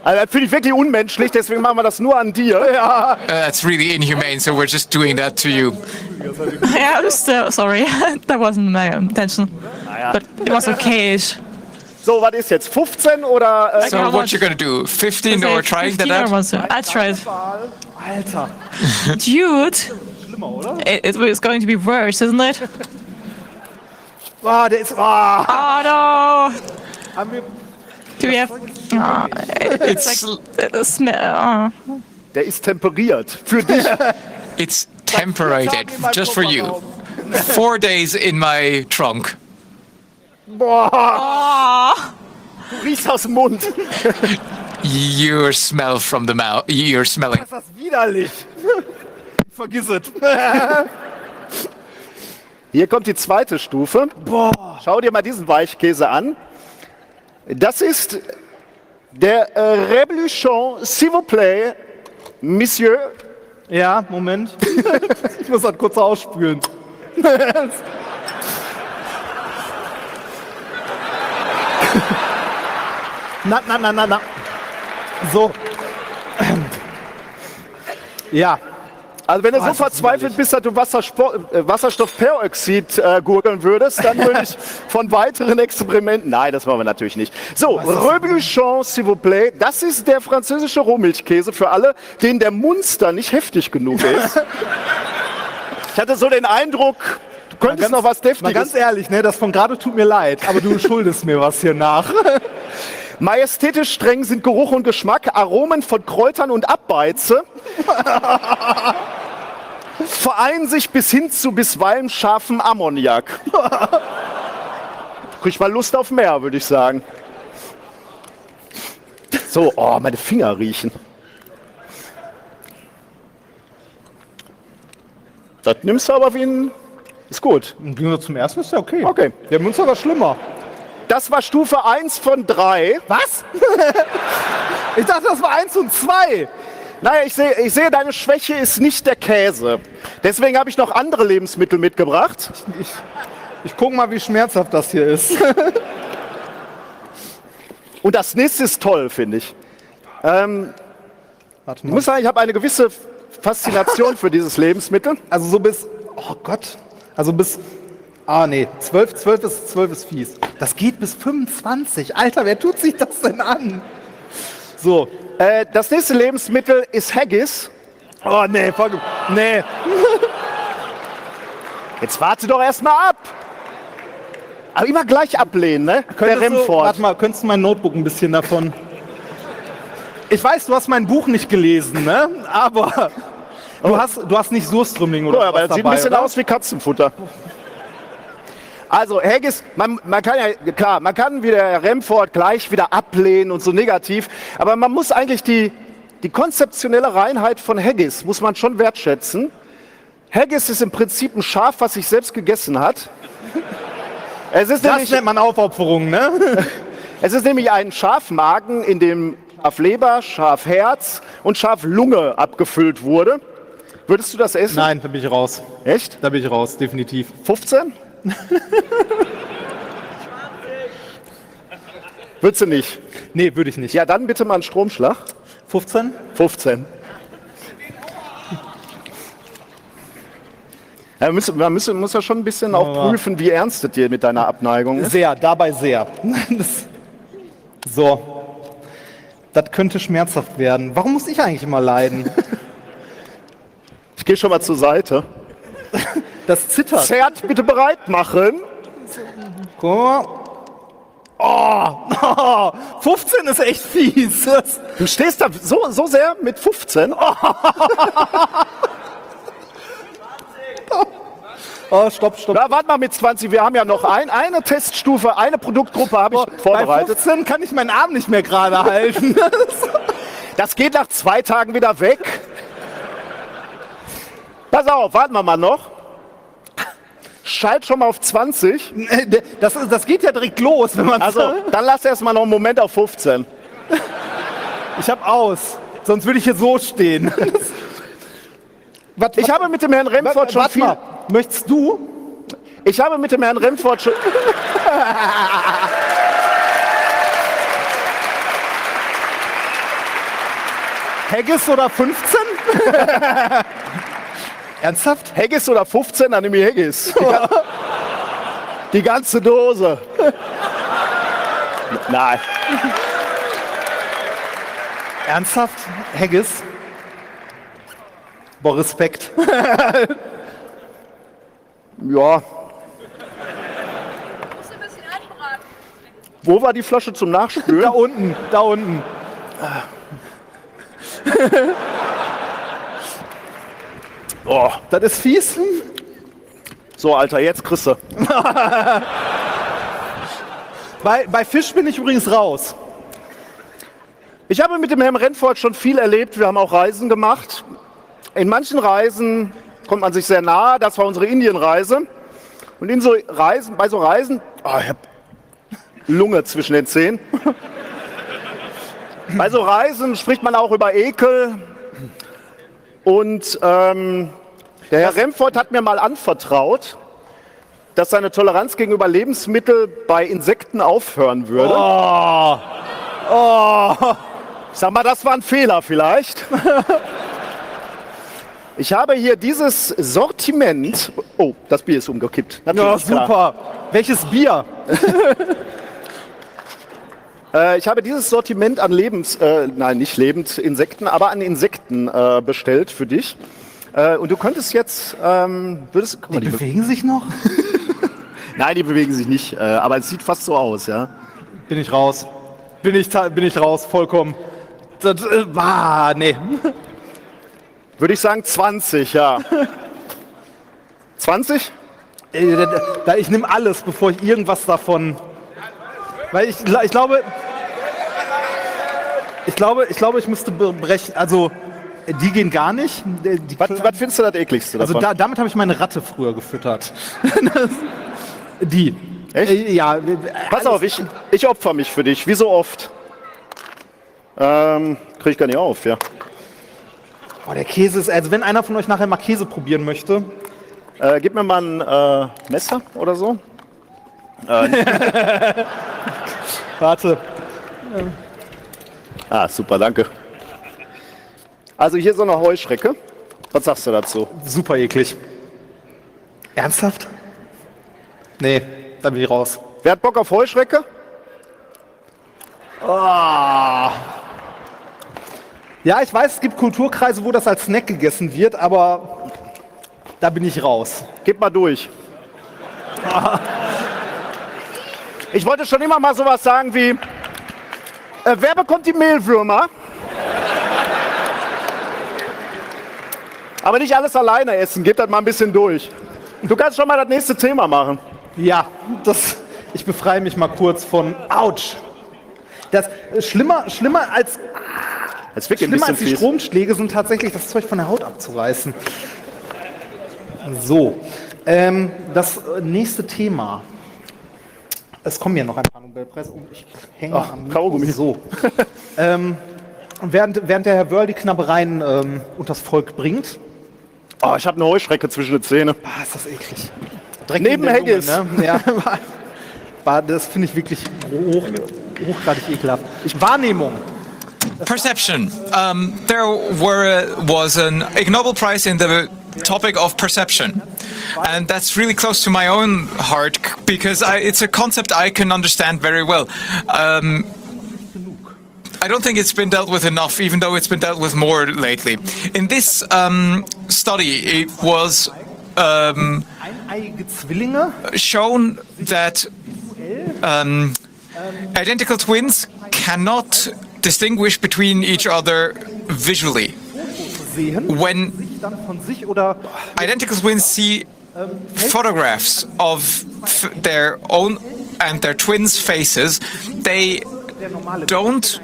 Also, das finde ich wirklich unmenschlich, deswegen machen wir das nur an dir. Ja. That's really inhumane, so we're just doing that to you. Yeah, I'm still sorry. That wasn't my intention. But it was okay-ish. So, was ist jetzt? 15 oder... So what you gonna do? 15 or trying that out? I tried. Alter. Dude. It's going to be worse, isn't it? Der ist... Oh no! Do we have... It's like the smell. Der ist temperiert. Für dich. It's temperated, just for you. 4 days in my trunk. Boah! Du riechst aus dem Mund. You smell from the mouth. You're smelling. Das ist widerlich. Vergiss es. Hier kommt die zweite Stufe. Boah. Schau dir mal diesen Weichkäse an. Das ist der Revolution, s'il vous plaît, Monsieur. Ja, Moment. Ich muss das kurz ausspülen. Na. So. Ja. Also wenn du so verzweifelt bist, dass du Wasserstoffperoxid gurgeln würdest, dann würde ich von weiteren Experimenten... Nein, das machen wir natürlich nicht. So, Revolution, s'il vous plaît. Das ist der französische Rohmilchkäse für alle, denen der Munster nicht heftig genug ist. Ich hatte so den Eindruck, du könntest noch was Deftiges... Mal ganz ehrlich, ne, das von gerade tut mir leid, aber du schuldest mir was hier nach. Majestätisch streng sind Geruch und Geschmack, Aromen von Kräutern und Abbeize vereinen sich bis hin zu bisweilen scharfem Ammoniak. Krieg mal Lust auf mehr, würde ich sagen. So, meine Finger riechen. Das nimmst du aber wie ein... Ist gut. Zum ersten ist ja okay. Okay. Der Münster war schlimmer. Das war Stufe 1 von 3. Was? Ich dachte, das war 1 und 2. Naja, ich sehe, deine Schwäche ist nicht der Käse. Deswegen habe ich noch andere Lebensmittel mitgebracht. Ich gucke mal, wie schmerzhaft das hier ist. Und das nächste ist toll, finde ich. Ich muss sagen, ich habe eine gewisse Faszination für dieses Lebensmittel. Also so bis... Oh Gott. Also bis... Ah nee, 12 ist fies. Das geht bis 25. Alter, wer tut sich das denn an? So, das nächste Lebensmittel ist Haggis. Oh nee, nee. Jetzt warte doch erstmal ab. Aber immer gleich ablehnen, ne? Warte mal, könntest du mein Notebook ein bisschen davon... Ich weiß, du hast mein Buch nicht gelesen, ne? Aber du hast nicht Surströmming oder was aber das sieht ein bisschen aus wie Katzenfutter. Also Haggis, man kann ja, klar, man kann wie der Remford gleich wieder ablehnen und so negativ, aber man muss eigentlich die konzeptionelle Reinheit von Haggis, muss man schon wertschätzen. Haggis ist im Prinzip ein Schaf, was sich selbst gegessen hat. Das nennt man Aufopferung, ne? Es ist nämlich ein Schafmagen, in dem Schafleber, Schafherz und Schaflunge abgefüllt wurde. Würdest du das essen? Nein, da bin ich raus. Echt? Da bin ich raus, definitiv. 15? Würdest du nicht? Nee, würde ich nicht. Ja, dann bitte mal einen Stromschlag. 15? 15. Ja, man muss ja schon ein bisschen auch prüfen, wie ernst es dir mit deiner Abneigung ist. Sehr, dabei sehr. So. Das könnte schmerzhaft werden. Warum muss ich eigentlich immer leiden? Ich gehe schon mal zur Seite. Das zittert. Zert bitte bereit machen. Guck mal. Oh, 15 ist echt fies. Du stehst da so sehr mit 15. Oh, stopp. Na, warte mal mit 20. Wir haben ja noch eine Teststufe, eine Produktgruppe habe ich vorbereitet. Bei 15 kann ich meinen Arm nicht mehr gerade halten. Das geht nach 2 Tagen wieder weg. Pass auf, warten wir mal noch. Schalt schon mal auf 20. Das geht ja direkt los, wenn man. Also, dann lass erst mal noch einen Moment auf 15. Ich hab aus. Sonst würde ich hier so stehen. Ich habe mit dem Herrn Remford schon viel. Möchtest du? Ich habe mit dem Herrn Remford schon. Haggis oder 15? Ernsthaft? Haggis oder 15? Dann nehme ich Haggis. Die ganze Dose. Nein. Ernsthaft? Haggis? Boah, Respekt. Ja. Wo war die Flasche zum Nachspülen? Da unten. Oh, das ist fies. So, Alter, jetzt kriegst du. Bei Fisch bin ich übrigens raus. Ich habe mit dem Herrn Remford schon viel erlebt. Wir haben auch Reisen gemacht. In manchen Reisen kommt man sich sehr nahe. Das war unsere Indienreise. Und bei so Reisen, ich habe Lunge zwischen den Zähnen. Bei so Reisen spricht man auch über Ekel. Und der Herr Remford hat mir mal anvertraut, dass seine Toleranz gegenüber Lebensmitteln bei Insekten aufhören würde. Ich sag mal, das war ein Fehler vielleicht. Ich habe hier dieses Sortiment. Oh, das Bier ist umgekippt. Ja, super. Klar. Welches Bier? Ich habe dieses Sortiment an Insekten, aber an Insekten bestellt für dich. Und du könntest jetzt, die bewegen sich noch? Nein, die bewegen sich nicht, aber es sieht fast so aus, ja. Bin ich raus. Bin ich raus, vollkommen. Das nee. Würde ich sagen 20, ja. 20? Ich nehme alles, bevor ich irgendwas davon... Weil ich glaube, ich müsste brechen. Also, die gehen gar nicht. Was findest du das ekligste davon? Also, damit habe ich meine Ratte früher gefüttert. Die. Echt? Ja. Pass auf, ich opfer mich für dich. Wie so oft. Krieg ich gar nicht auf, ja. Oh, der Käse ist... Also, wenn einer von euch nachher mal Käse probieren möchte... Gib mir mal ein Messer oder so. Warte. Super, danke. Also hier so eine Heuschrecke. Was sagst du dazu? Super eklig. Ernsthaft? Nee, da bin ich raus. Wer hat Bock auf Heuschrecke? Oh. Ja, ich weiß, es gibt Kulturkreise, wo das als Snack gegessen wird, aber da bin ich raus. Gib mal durch. Ich wollte schon immer mal sowas sagen wie, wer bekommt die Mehlwürmer? Aber nicht alles alleine essen, gebt das mal ein bisschen durch. Du kannst schon mal das nächste Thema machen. Ja, ich befreie mich mal kurz von Autsch. Das schlimmer als die Stromschläge sind tatsächlich das Zeug von der Haut abzureißen. So, das nächste Thema. Es kommen ja noch ein paar Nobelpreise. Ich hänge am Kaugummi so. Während der Herr Wörl die Knabbereien unters Volk bringt. Oh, ich habe eine Heuschrecke zwischen den Zähnen. Ist das eklig. Neben Haggis. Ne? Ja, das finde ich wirklich hochgradig ekelhaft. Wahrnehmung. Perception. There was an Ig Nobel Prize in the topic of perception. And that's really close to my own heart because it's a concept I can understand very well. I don't think it's been dealt with enough, even though it's been dealt with more lately. In this study, it was shown that identical twins cannot distinguish between each other visually. When identical twins see photographs of their own and their twins' faces, they don't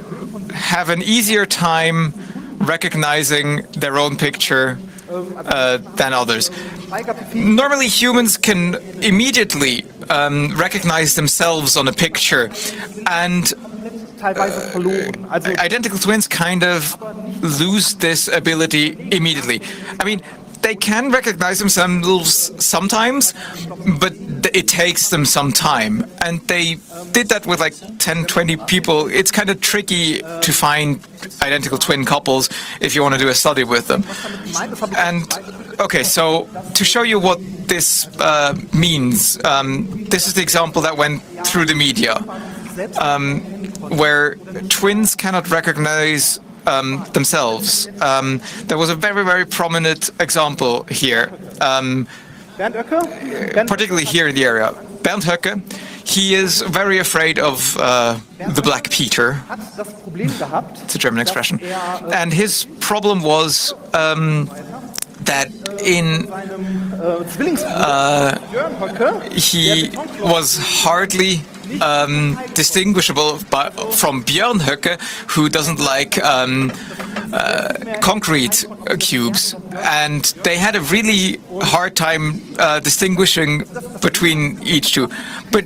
have an easier time recognizing their own picture than others. Normally, humans can immediately recognize themselves on a picture, and identical twins kind of lose this ability immediately. I mean, they can recognize themselves sometimes, but it takes them some time. And they did that with like 10, 20 people. It's kind of tricky to find identical twin couples if you want to do a study with them. And okay, so to show you what this means, this is the example that went through the media, where twins cannot recognize themselves. There was a very, very prominent example here, particularly here in the area. Bernd Höcke, he is very afraid of the Black Peter. It's a German expression. And his problem was that he was hardly distinguishable from Björn Höcke, who doesn't like concrete cubes, and they had a really hard time distinguishing between each two. But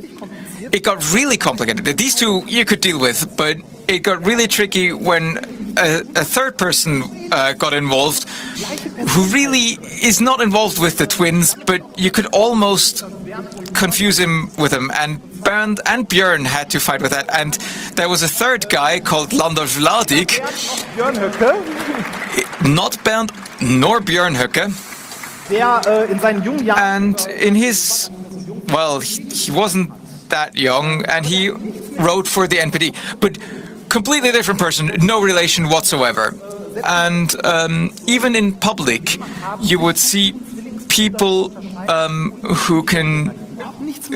it got really complicated. These two you could deal with, but it got really tricky when a third person got involved, who really is not involved with the twins, but you could almost confuse him with them. And Bernd and Björn had to fight with that. And there was a third guy called Landolf Vladik. Not Bernd nor Björn Höcke. And in his, well, he wasn't that young, and he wrote for the NPD. But completely different person, no relation whatsoever. And even in public, you would see people who can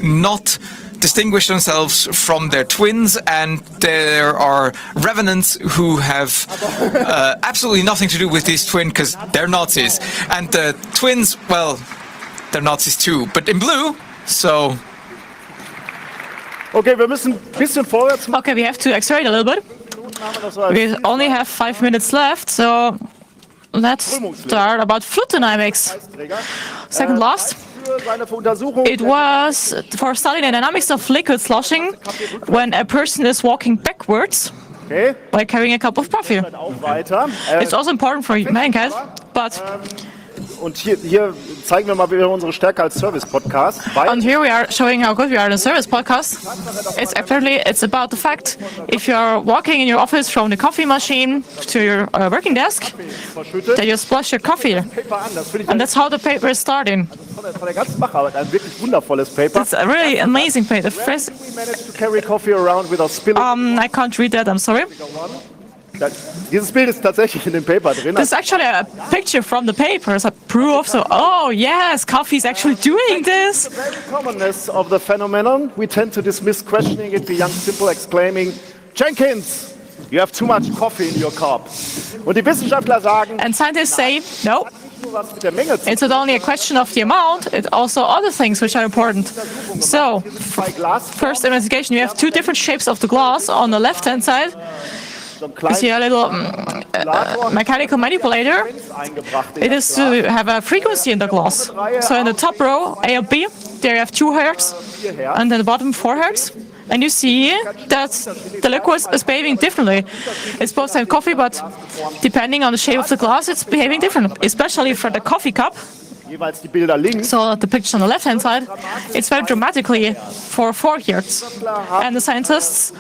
not distinguish themselves from their twins, and there are revenants who have absolutely nothing to do with these twins because they're Nazis. And the twins, well, they're Nazis too, but in blue, so... Okay, wir müssen ein bisschen vorwärts machen. Okay, we have to accelerate a little bit. We only have 5 minutes left, so let's start about fluid dynamics. Second last. It was for studying the dynamics of liquid sloshing when a person is walking backwards by carrying a cup of coffee. It's also important for mankind, but... Und hier zeigen wir mal wieder unsere Stärke als Service-Podcast. And here we are showing how good we are in a service podcast. It's about the fact if you're walking in your office from the coffee machine to your working desk, that you splash your coffee. And that's how the paper is starting. It's a really amazing paper. I can't read that, I'm sorry. Dieses Bild ist tatsächlich in dem Paper drin. This is actually a picture from the paper as a proof. So, oh yes, coffee is actually doing this. The very commonness of the phenomenon, we tend to dismiss questioning it beyond simple exclaiming, "Jenkins, you have too much coffee in your cup." Und die Wissenschaftler sagen, and scientists say, no, It's not only a question of the amount, it's also other things which are important. So, first investigation, you have two different shapes of the glass. On the left-hand side, you see a little mechanical manipulator. It is to have a frequency in the glass. So in the top row, A and B, there you have 2 Hertz, and then the bottom 4 Hertz. And you see that the liquid is behaving differently. It's supposed to have coffee, but depending on the shape of the glass, it's behaving different, especially for the coffee cup. So the picture on the left-hand side, it's very dramatically for 4 Hertz. And the scientists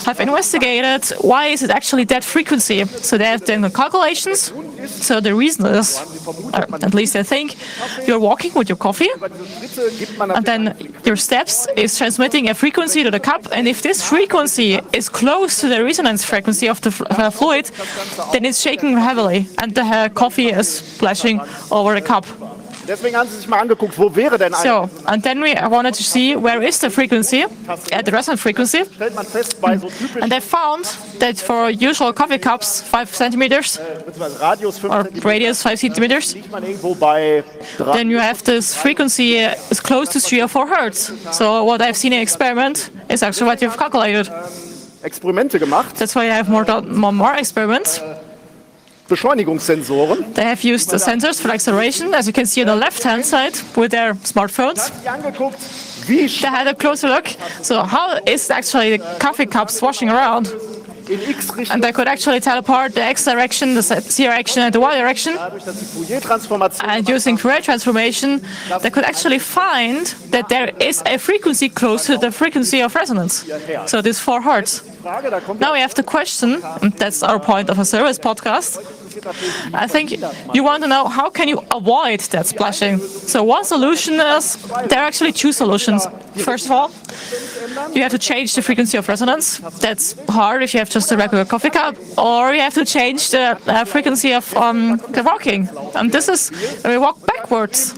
have investigated why is it actually that frequency. So they have done the calculations. So the reason is, at least I think, you're walking with your coffee, and then your steps is transmitting a frequency to the cup. And if this frequency is close to the resonance frequency of the fluid, then it's shaking heavily, and the coffee is splashing over the cup. Deswegen haben sie sich mal angeguckt, wo wäre denn ein... So, and then we wanted to see where is the frequency, the resonance frequency. And they found that for usual coffee cups, 5 centimeters, or radius 5 centimeters, then you have this frequency is close to 3 or 4 Hertz. So what I've seen in experiment is actually what you've calculated. Experimente gemacht. That's why I have more experiments. Beschleunigungssensoren. They have used the sensors for acceleration, as you can see on the left-hand side with their smartphones. They had a closer look. So how is actually the coffee cup swashing around? And they could actually tell apart the X direction, the Z direction, and the Y direction. And using Fourier transformation, they could actually find that there is a frequency close to the frequency of resonance. So this 4 Hertz. Now we have the question, and that's our point of a service podcast. I think you want to know how can you avoid that splashing. So one solution is, there are actually 2 solutions. First of all, you have to change the frequency of resonance. That's hard if you have just a regular coffee cup. Or you have to change the frequency of the walking. And this is when we walk backwards.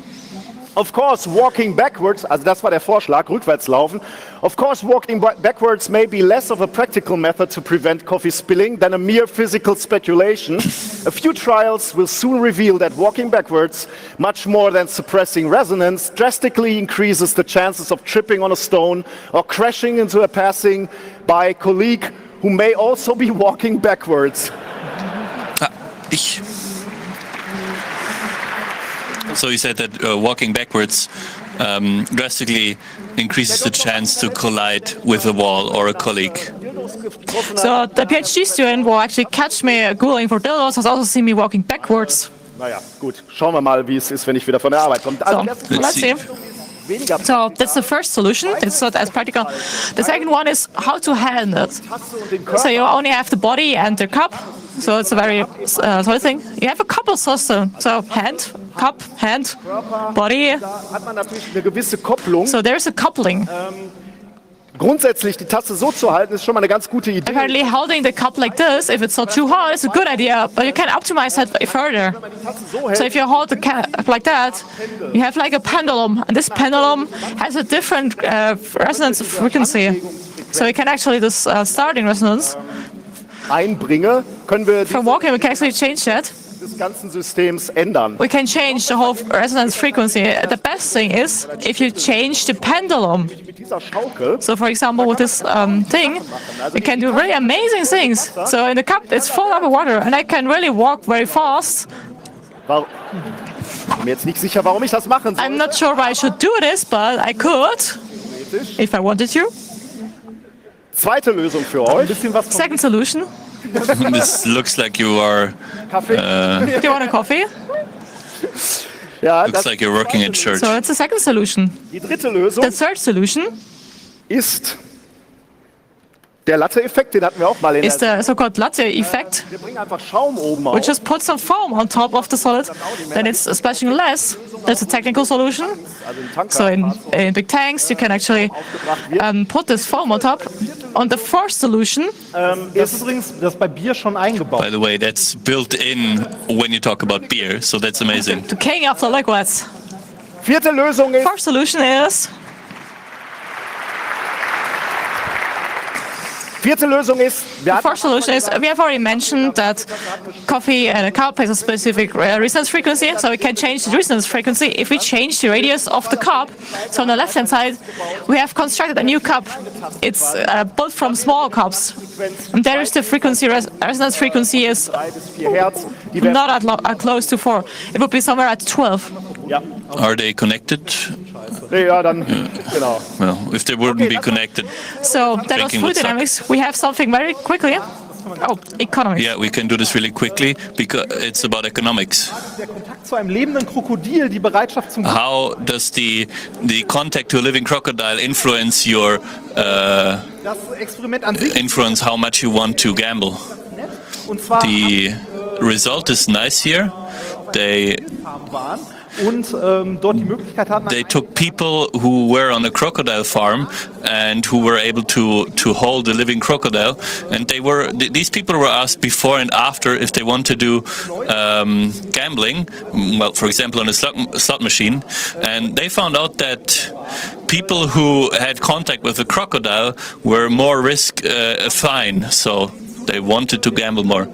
Of course, walking backwards, also das war der Vorschlag, rückwärts laufen. Of course, walking backwards may be less of a practical method to prevent coffee spilling than a mere physical speculation. A few trials will soon reveal that walking backwards, much more than suppressing resonance, drastically increases the chances of tripping on a stone or crashing into a passing by colleague who may also be walking backwards. So you said that walking backwards drastically increases the chance to collide with a wall or a colleague. So the PhD student will actually catch me googling for dildos, has also seen me walking backwards. Naja, gut. Schauen wir mal, wie es ist, wenn ich wieder von der Arbeit komme. So, let's see. So that's the first solution. It's not as practical. The second one is how to handle it. So you only have the body and the cup. So it's a very solid thing. You have a couple system. So hand, cup, hand, body. So there's a coupling. Grundsätzlich die Tasse so zu halten, ist schon mal eine ganz gute Idee. Apparently holding the cup like this, if it's not too hot, is a good idea, but you can optimize that further. So if you hold the cup like that, you have like a pendulum, and this pendulum has a different resonance frequency. So we can actually this starting resonance. Einbringe, können wir from walking, we can actually change that. Des ganzen Systems ändern. We can change the whole resonance frequency. The best thing is if you change the pendulum. So for example, with this thing, we can do really amazing things. So in the cup, it's full of water, and I can really walk very fast. Well, I'm jetzt nicht sicher, warum ich das machen soll. I'm not sure why I should do this, but I could, if I wanted to. Zweite Lösung für euch. Second solution. This looks like you are. Do you want a coffee? Ja, looks like you're working at church. So it's the second solution. Die dritte Lösung. The third solution ist der Latte-Effekt, den hatten wir auch mal in is the so-called latte effect. Wir bringen einfach Schaum oben auf. We just put some foam on top of the solid, then it's splashing less. That's a technical solution. So in big tanks, you can actually put this foam on top. On the fourth solution, das ist übrigens das bei Bier schon eingebaut. By the way, that's built in when you talk about beer, so that's amazing. The king of the liquids. Vierte Lösung ist. Fourth solution is Vierte Lösung ist, The first solution is we have already mentioned that coffee and a cup has a specific resonance frequency, so we can change the resonance frequency if we change the radius of the cup. So on the left hand side, we have constructed a new cup. It's built from small cups. And there is the frequency, resonance frequency is not close to 4. It would be somewhere at 12. Are they connected? Ja, dann, genau. Well, if they wouldn't be connected. So that was fluid dynamics. We have something very quickly. Oh, economics. Yeah, we can do this really quickly because it's about economics. Der Kontakt zu einem lebenden Krokodil, die Bereitschaft zum How does the contact to a living crocodile influence your das Experiment an sich. influence how much you want to gamble? Und zwar The result is nice here. They und dort die Möglichkeit hatten. They took people who were on a crocodile farm and who were able to hold a living crocodile, and these people were asked before and after if they want to do gambling, well, for example, on a slot machine, and they found out that people who had contact with a crocodile were more risk fine, so they wanted to gamble more.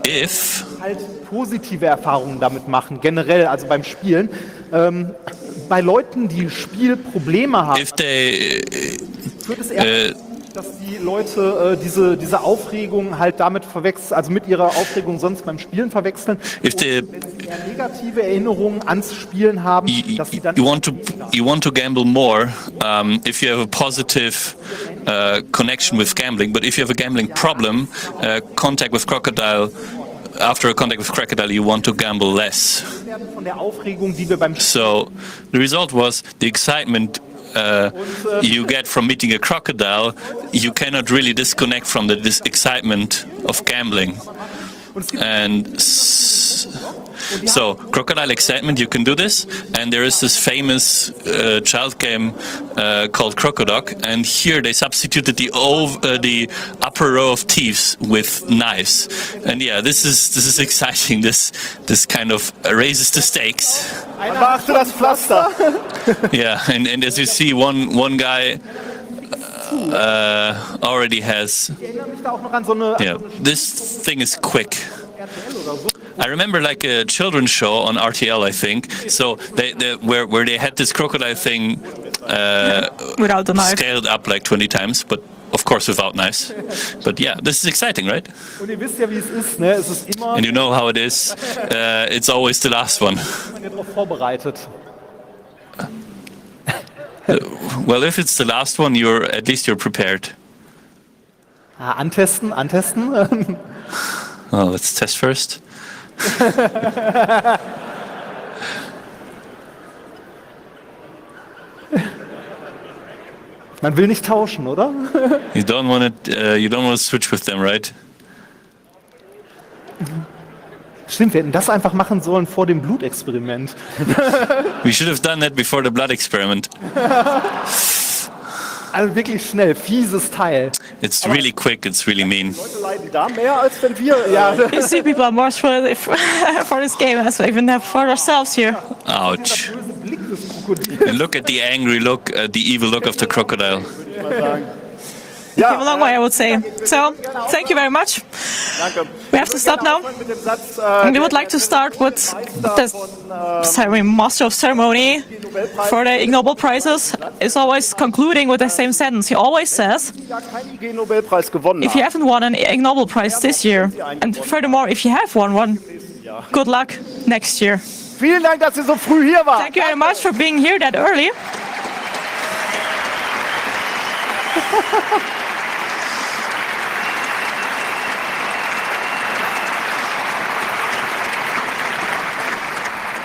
If halt positive Erfahrungen damit machen, generell, also beim Spielen. Bei Leuten, die Spielprobleme haben, führt es eher, dass die Leute diese Aufregung halt damit verwechseln, also mit ihrer Aufregung sonst beim Spielen verwechseln. Wenn sie eher negative Erinnerungen ans Spielen haben, dass sie dann you want to gamble more if you have a positive connection with gambling, but if you have a gambling problem, contact with crocodile. After a contact with crocodile, you want to gamble less. So the result was the excitement you get from meeting a crocodile. You cannot really disconnect from this excitement of gambling. And so crocodile excitement, you can do this, and there is this famous child game called Crocodoc, and here they substituted the upper row of teeth with knives, and yeah, this is exciting. This kind of raises the stakes. Beachte das Pflaster. Yeah, and as you see, one guy already has. Yeah, this thing is quick. I remember like a children's show on RTL, I think. So where they had this crocodile thing without the knife, scaled up like 20 times, but of course without knives. But yeah, this is exciting, right? Und ihr wisst ja, wie es ist, ne? Es ist immer. And you know how it is. It's always the last one. Man wird darauf vorbereitet. Well, if it's the last one, at least you're prepared. Antesten. Oh, let's test first. Man will nicht tauschen, oder? You don't want to switch with them, right? Stimmt, wir hätten das einfach machen sollen vor dem Blutexperiment. We should have done that before the blood experiment. Also wirklich schnell, fieses Teil. It's really quick, it's really mean. Leute leiden da mehr, als wenn wir. Ja. You see, people are more for this game as we even have for ourselves here. Ouch. And look at the angry look, the evil look of the crocodile. You came a long way, I would say. So, thank you very much. We have to stop now. And we would like to start with the master of ceremony for the Ig Nobel Prizes is always concluding with the same sentence. He always says, if you haven't won an Ig Nobel Prize this year, and furthermore, if you have won one, good luck next year. Vielen Dank, dass ihr so früh hier wart. Thank you very much for being here that early.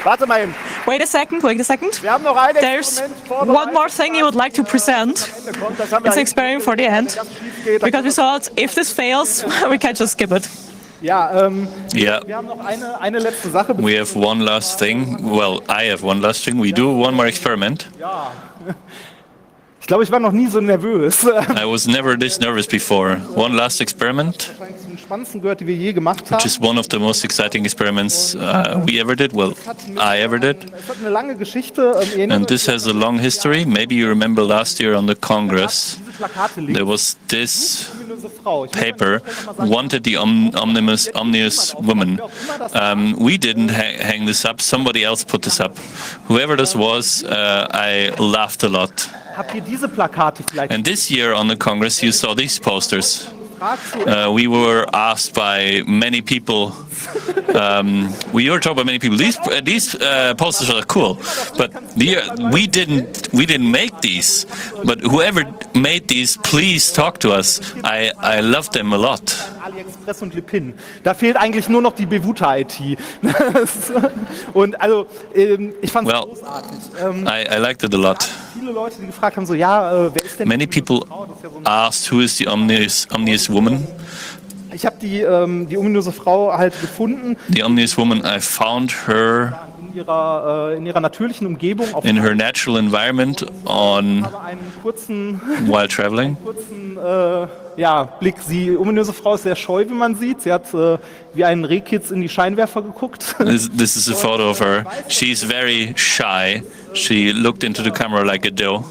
Warte mal eben. Wait a second. Wir haben noch ein There's one more thing you would like to present. It's an experiment for the end. Because we thought if this fails, we can just skip it. Ja, yeah. Wir haben noch eine letzte Sache. We have one last thing. Well, I have one last thing. We do one more experiment. Ja. Ich glaube, ich war noch nie so nervös. I was never this nervous before. One last experiment, Zu den spannendsten gehört, die wir je gemacht haben. which is one of the most exciting experiments we ever did. Well, I ever did. Es hat eine lange Geschichte. And this has a long history. Maybe you remember last year on the Congress, there was this paper, wanted the omnious woman. We didn't hang this up, somebody else put this up. Whoever this was, I laughed a lot. Habt ihr diese Plakate vielleicht? And this year on the Congress you saw these posters. We were asked by many people. We were told by many people. These posters are cool, but we didn't make these. But whoever made these, please talk to us. I love them a lot. AliExpress und Le Pin. Da fehlt eigentlich nur noch die Bewuta-IT. Und also, ich fand es großartig. I liked it a lot. Viele Leute, die gefragt haben, so, ja, wer ist denn Many people asked, who is the omnious woman? Ich habe die ominöse Frau halt gefunden. The omnious woman, I found her in ihrer natürlichen Umgebung. In her natural environment on while traveling. Blick. Die ominöse Frau ist sehr scheu, wie man sieht. Sie hat wie ein Rehkitz in die Scheinwerfer geguckt. This is a photo of her. She's very shy. She looked into the camera like a doe.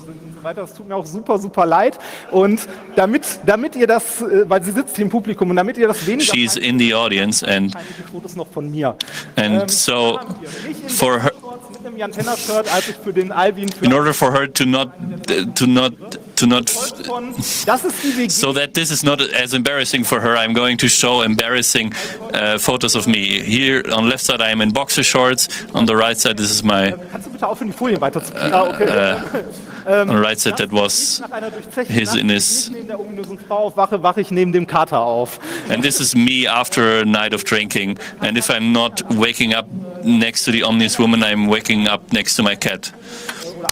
Das tut mir auch super, super leid. Und damit ihr das, weil sie sitzt hier im Publikum, und damit ihr das weniger... She's in the audience and... Fotos noch von mir. And so, for her... In order for her to not so that this is not as embarrassing for her, I'm going to show embarrassing photos of me. Here on the left side I am in boxer shorts, on the right side this is my Kannst du bitte aufhören, die Folien weiterzukriegen? on the right side that was his in his in der ominösen Frau wache ich neben dem Kater auf. and this is me after a night of drinking, and if I'm not waking up next to the omnious woman, I'm waking up next to my cat.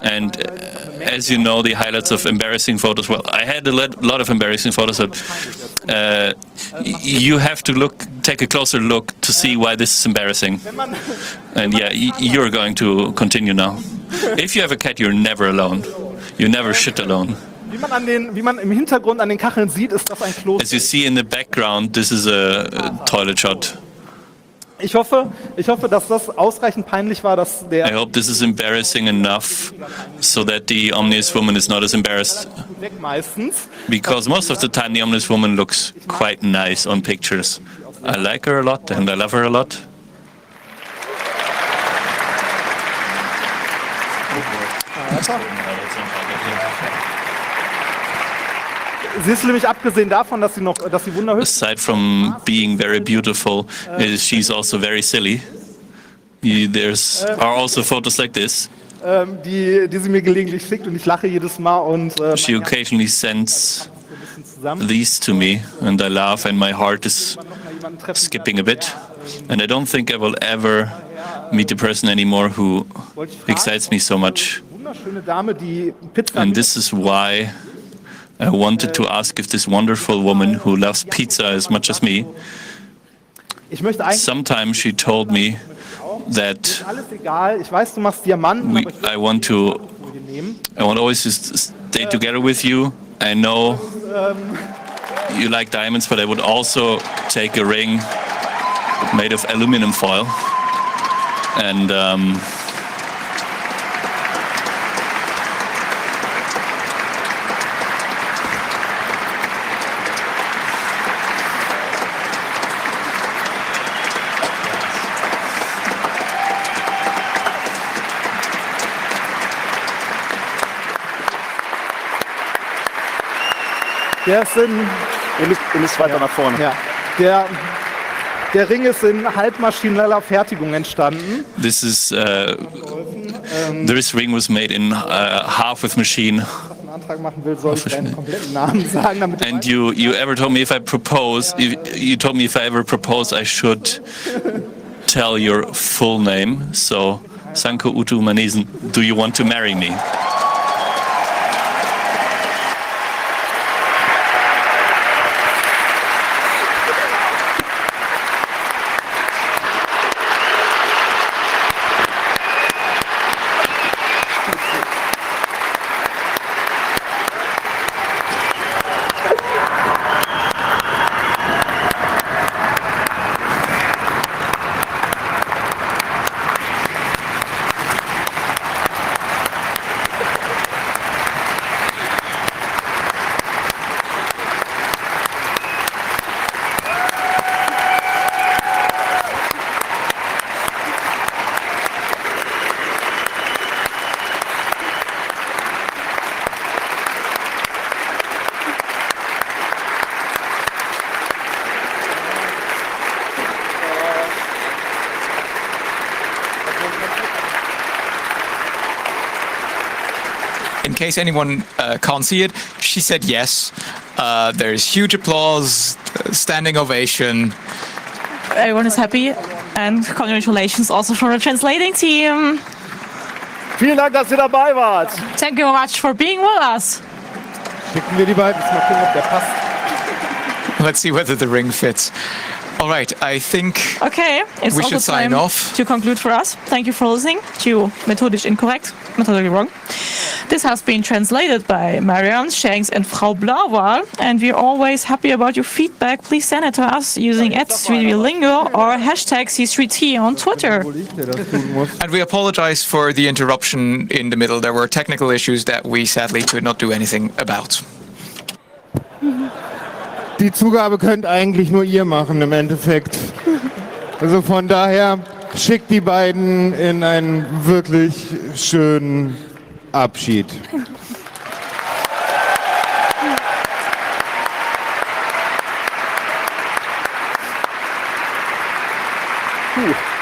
And as you know, the highlights of embarrassing photos, well, I had a lot of embarrassing photos, but you have to take a closer look to see why this is embarrassing. And yeah, you're going to continue now. If you have a cat, you're never alone. You never shit alone. Wie man im Hintergrund an den Kacheln sieht, ist das ein Kloster. As you see in the background, this is a toilet shot. Ich hoffe, dass das ausreichend peinlich war, dass der... I hope this is embarrassing enough so that the omnious woman is not as embarrassed. Because most of the time the omnious woman looks quite nice on pictures. I like her a lot and I love her a lot. Sie ist nämlich abgesehen davon, dass sie wunderhübsch ist. Aside from being very beautiful, she's also very silly. Are also photos like this. Die sie mir gelegentlich schickt und ich lache jedes Mal und she occasionally sends these to me and I laugh and my heart is skipping a bit. And I don't think I will ever meet a person anymore who excites me so much. And this is why I wanted to ask if this wonderful woman who loves pizza as much as me, sometimes she told me that I want always to stay together with you. I know you like diamonds, but I would also take a ring made of aluminum foil. And der ist ihr müsst weiter nach vorne. Ja, der Ring ist in halbmaschineller Fertigung entstanden. This ring was made in half with machine. Antrag machen will, soll ich deinen kompletten Namen sagen, damit and you ever told me if I propose, you told me if I ever propose, I should tell your full name. So, Sanko Utu Manesen, do you want to marry me? case anyone can't see it, she said yes. There's huge applause, standing ovation. Everyone is happy, and congratulations also for the translating team. Vielen Dank, dass ihr dabei wart. Thank you very much for being with us. Schicken wir die beiden. Mal gucken, ob der passt. Let's see whether the ring fits. All right, I think it's we also should sign time off. to conclude for us. Thank you for listening to Methodisch inkorrekt, methodically wrong. This has been translated by Marianne Shanks and Frau Blauwal, and we're always happy about your feedback. Please send it to us using @3dlingo or #C3T on Twitter. And we apologize for the interruption in the middle. There were technical issues that we sadly could not do anything about. Die Zugabe könnt eigentlich nur ihr machen im Endeffekt. Also von daher schickt die beiden in einen wirklich schönen Abschied. Puh.